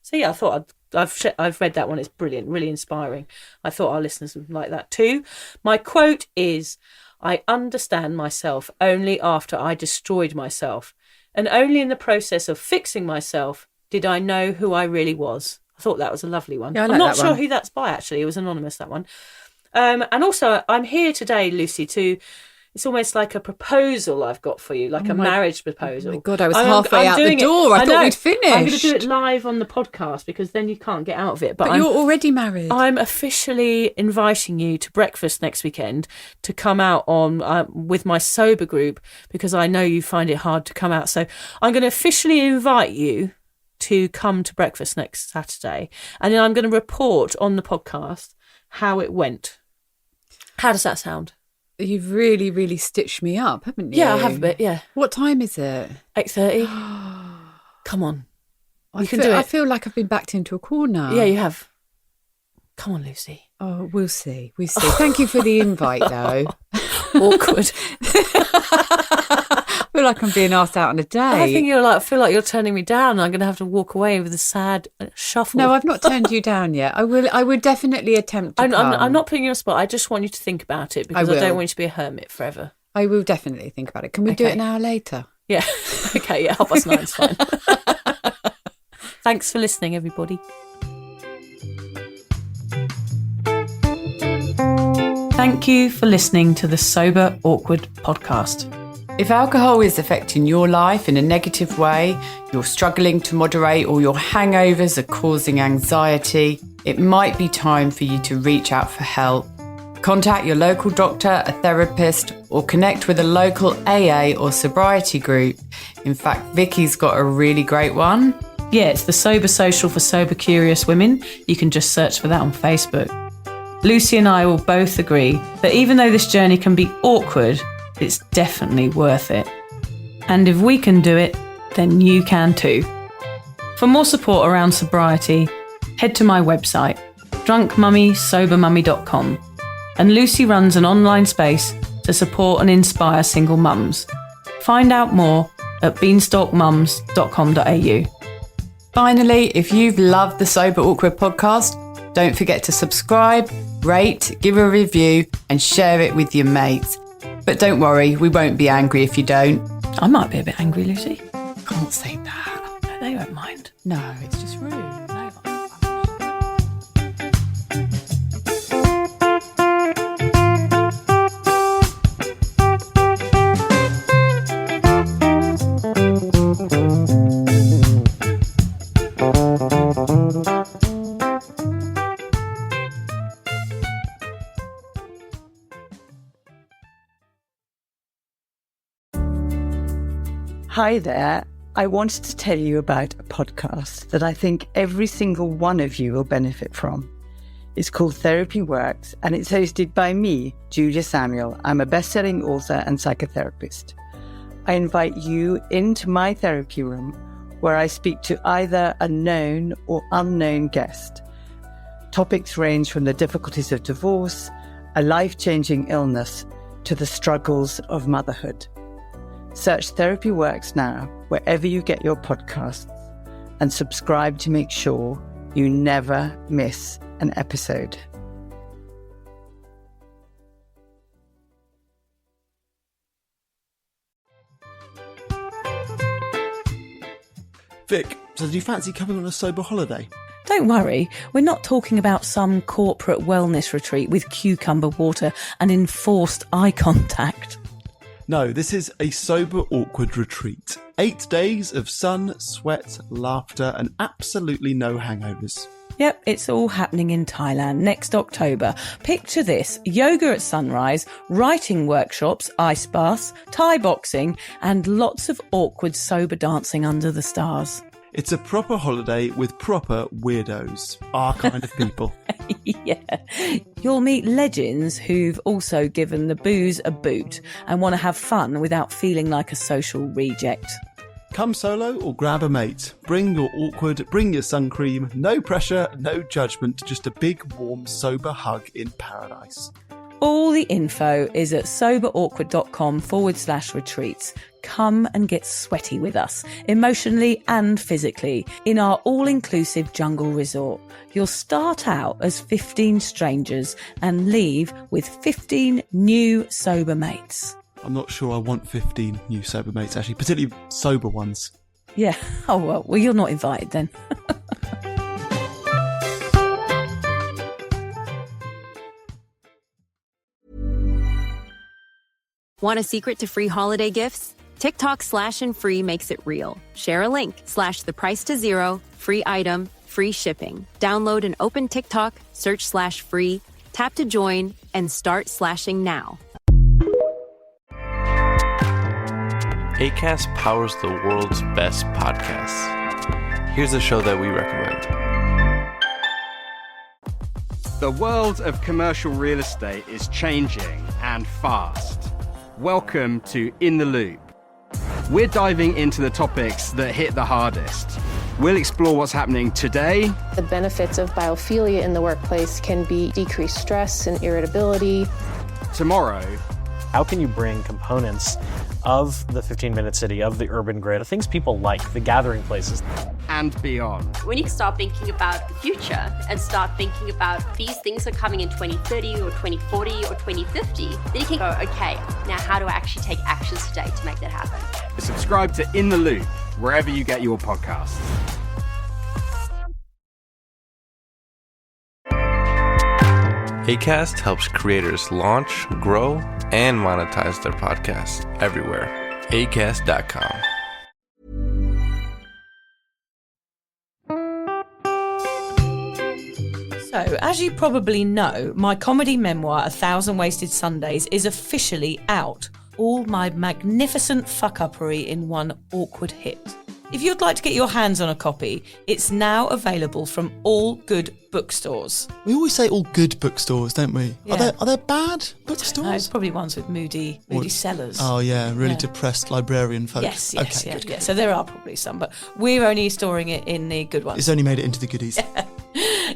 So yeah, I thought I've read that one. It's brilliant, really inspiring. I thought our listeners would like that too. My quote is, "I understand myself only after I destroyed myself, and only in the process of fixing myself did I know who I really was." I thought that was a lovely one. Yeah, I like I'm not that sure one. who that's by, actually. It was anonymous, that one. And also, I'm here today, Lucy, to It's almost like a proposal I've got for you, like a marriage proposal. Oh my God, I was halfway out the door. I thought we'd finished. I'm going to do it live on the podcast because then you can't get out of it. But you're already married. I'm officially inviting you to breakfast next weekend to come out on with my sober group because I know you find it hard to come out. So I'm going to officially invite you to come to breakfast next Saturday. And then I'm going to report on the podcast how it went. How does that sound? You've really, really stitched me up, haven't you? Yeah, I have a bit, yeah. What time is it? 8:30. Come on. You can do it. I feel like I've been backed into a corner. Yeah, you have. Come on, Lucy. Oh, we'll see. We'll see. Thank you for the invite, though. Awkward. I feel like I'm being asked out on a date. I think I feel like you're turning me down and I'm going to have to walk away with a sad shuffle. No, I've not turned you down yet. I would definitely attempt to come. I'm not putting you on the spot. I just want you to think about it because I don't want you to be a hermit forever. I will definitely think about it. Can we do it an hour later? Yeah. Okay, yeah, 9:30's fine. Thanks for listening, everybody. Thank you for listening to the Sober Awkward podcast. If alcohol is affecting your life in a negative way, you're struggling to moderate, or your hangovers are causing anxiety, it might be time for you to reach out for help. Contact your local doctor, a therapist, or connect with a local AA or sobriety group. In fact, Vicky's got a really great one. Yeah, it's the Sober Social for Sober Curious Women. You can just search for that on Facebook. Lucy and I will both agree that even though this journey can be awkward, it's definitely worth it. And if we can do it, then you can too. For more support around sobriety, head to my website, drunkmummysobermummy.com. And Lucy runs an online space to support and inspire single mums. Find out more at beanstalkmums.com.au. Finally, if you've loved the Sober Awkward podcast, don't forget to subscribe, rate, give a review, and share it with your mates. But don't worry, we won't be angry if you don't. I might be a bit angry, Lucy. Can't say that. They won't mind. No, it's just rude. No. Hi there. I wanted to tell you about a podcast that I think every single one of you will benefit from. It's called Therapy Works, and it's hosted by me, Julia Samuel. I'm a best-selling author and psychotherapist. I invite you into my therapy room where I speak to either a known or unknown guest. Topics range from the difficulties of divorce, a life-changing illness, to the struggles of motherhood. Search Therapy Works now, wherever you get your podcasts, and subscribe to make sure you never miss an episode. Vic, so do you fancy coming on a sober holiday? Don't worry, we're not talking about some corporate wellness retreat with cucumber water and enforced eye contact. No, this is a sober awkward retreat. 8 days of sun, sweat, laughter, and absolutely no hangovers. Yep, it's all happening in Thailand next October. Picture this: yoga at sunrise, writing workshops, ice baths, Thai boxing, and lots of awkward sober dancing under the stars. It's a proper holiday with proper weirdos, our kind of people. Yeah. You'll meet legends who've also given the booze a boot and want to have fun without feeling like a social reject. Come solo or grab a mate. Bring your awkward, bring your sun cream. No pressure, no judgment, just a big, warm, sober hug in paradise. All the info is at soberawkward.com/retreats. Come and get sweaty with us, emotionally and physically, in our all-inclusive jungle resort. You'll start out as 15 strangers and leave with 15 new sober mates. I'm not sure I want 15 new sober mates, actually, particularly sober ones. Yeah. Oh, well, you're not invited then. Want a secret to free holiday gifts? TikTok /and-free makes it real. Share a link, /the price to zero, free item, free shipping. Download and open TikTok, search /free, tap to join, and start slashing now. Acast powers the world's best podcasts. Here's a show that we recommend. The world of commercial real estate is changing and fast. Welcome to In the Loop. We're diving into the topics that hit the hardest. We'll explore what's happening today. The benefits of biophilia in the workplace can be decreased stress and irritability. Tomorrow. How can you bring components of the 15-minute city, of the urban grid, things people like, the gathering places, and beyond. When you start thinking about the future and start thinking about these things are coming in 2030 or 2040 or 2050, then you can go, okay, now how do I actually take actions today to make that happen? Subscribe to In the Loop, wherever you get your podcasts. Acast helps creators launch, grow, and monetize their podcasts everywhere. Acast.com. So, as you probably know, my comedy memoir, 1,000 Wasted Sundays, is officially out. All my magnificent fuck-uppery in one awkward hit. If you'd like to get your hands on a copy, it's now available from all good bookstores. We always say all good bookstores, don't we? Yeah. Are there bad bookstores? No, it's probably ones with moody sellers. Oh yeah, really depressed librarian folk. Yes, okay, good. So there are probably some, but we're only storing it in the good ones. It's only made it into the goodies.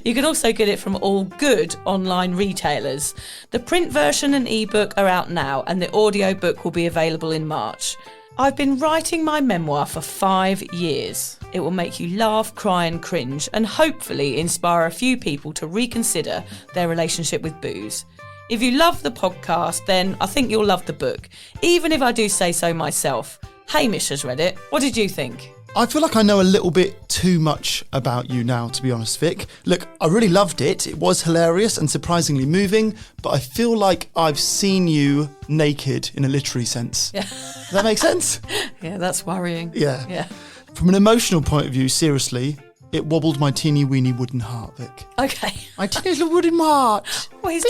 You can also get it from all good online retailers. The print version and ebook are out now, and the audiobook will be available in March. I've been writing my memoir for 5 years. It will make you laugh, cry and cringe, and hopefully inspire a few people to reconsider their relationship with booze. If you love the podcast, then I think you'll love the book, even if I do say so myself. Hamish has read it. What did you think? I feel like I know a little bit too much about you now, to be honest, Vic. Look, I really loved it. It was hilarious and surprisingly moving, but I feel like I've seen you naked in a literary sense. Yeah. Does that make sense? Yeah, that's worrying. Yeah. From an emotional point of view, seriously, it wobbled my teeny weeny wooden heart, Vic. Okay. My teeny little wooden heart. Well, his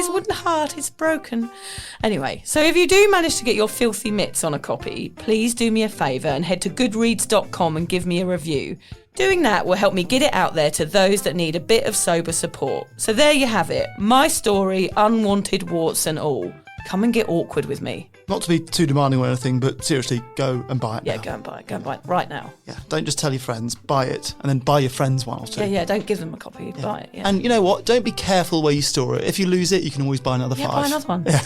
wooden heart is broken. Anyway, so if you do manage to get your filthy mitts on a copy, please do me a favour and head to goodreads.com and give me a review. Doing that will help me get it out there to those that need a bit of sober support. So there you have it. My story, unwanted warts and all. Come and get awkward with me. Not to be too demanding or anything, but seriously, go and buy it now. Go and buy it. Go and buy it right now. Yeah, don't just tell your friends, buy it, and then buy your friends one or two. Yeah, don't give them a copy, buy it. Yeah. And you know what? Don't be careful where you store it. If you lose it, you can always buy another 5. Buy another one. Yeah.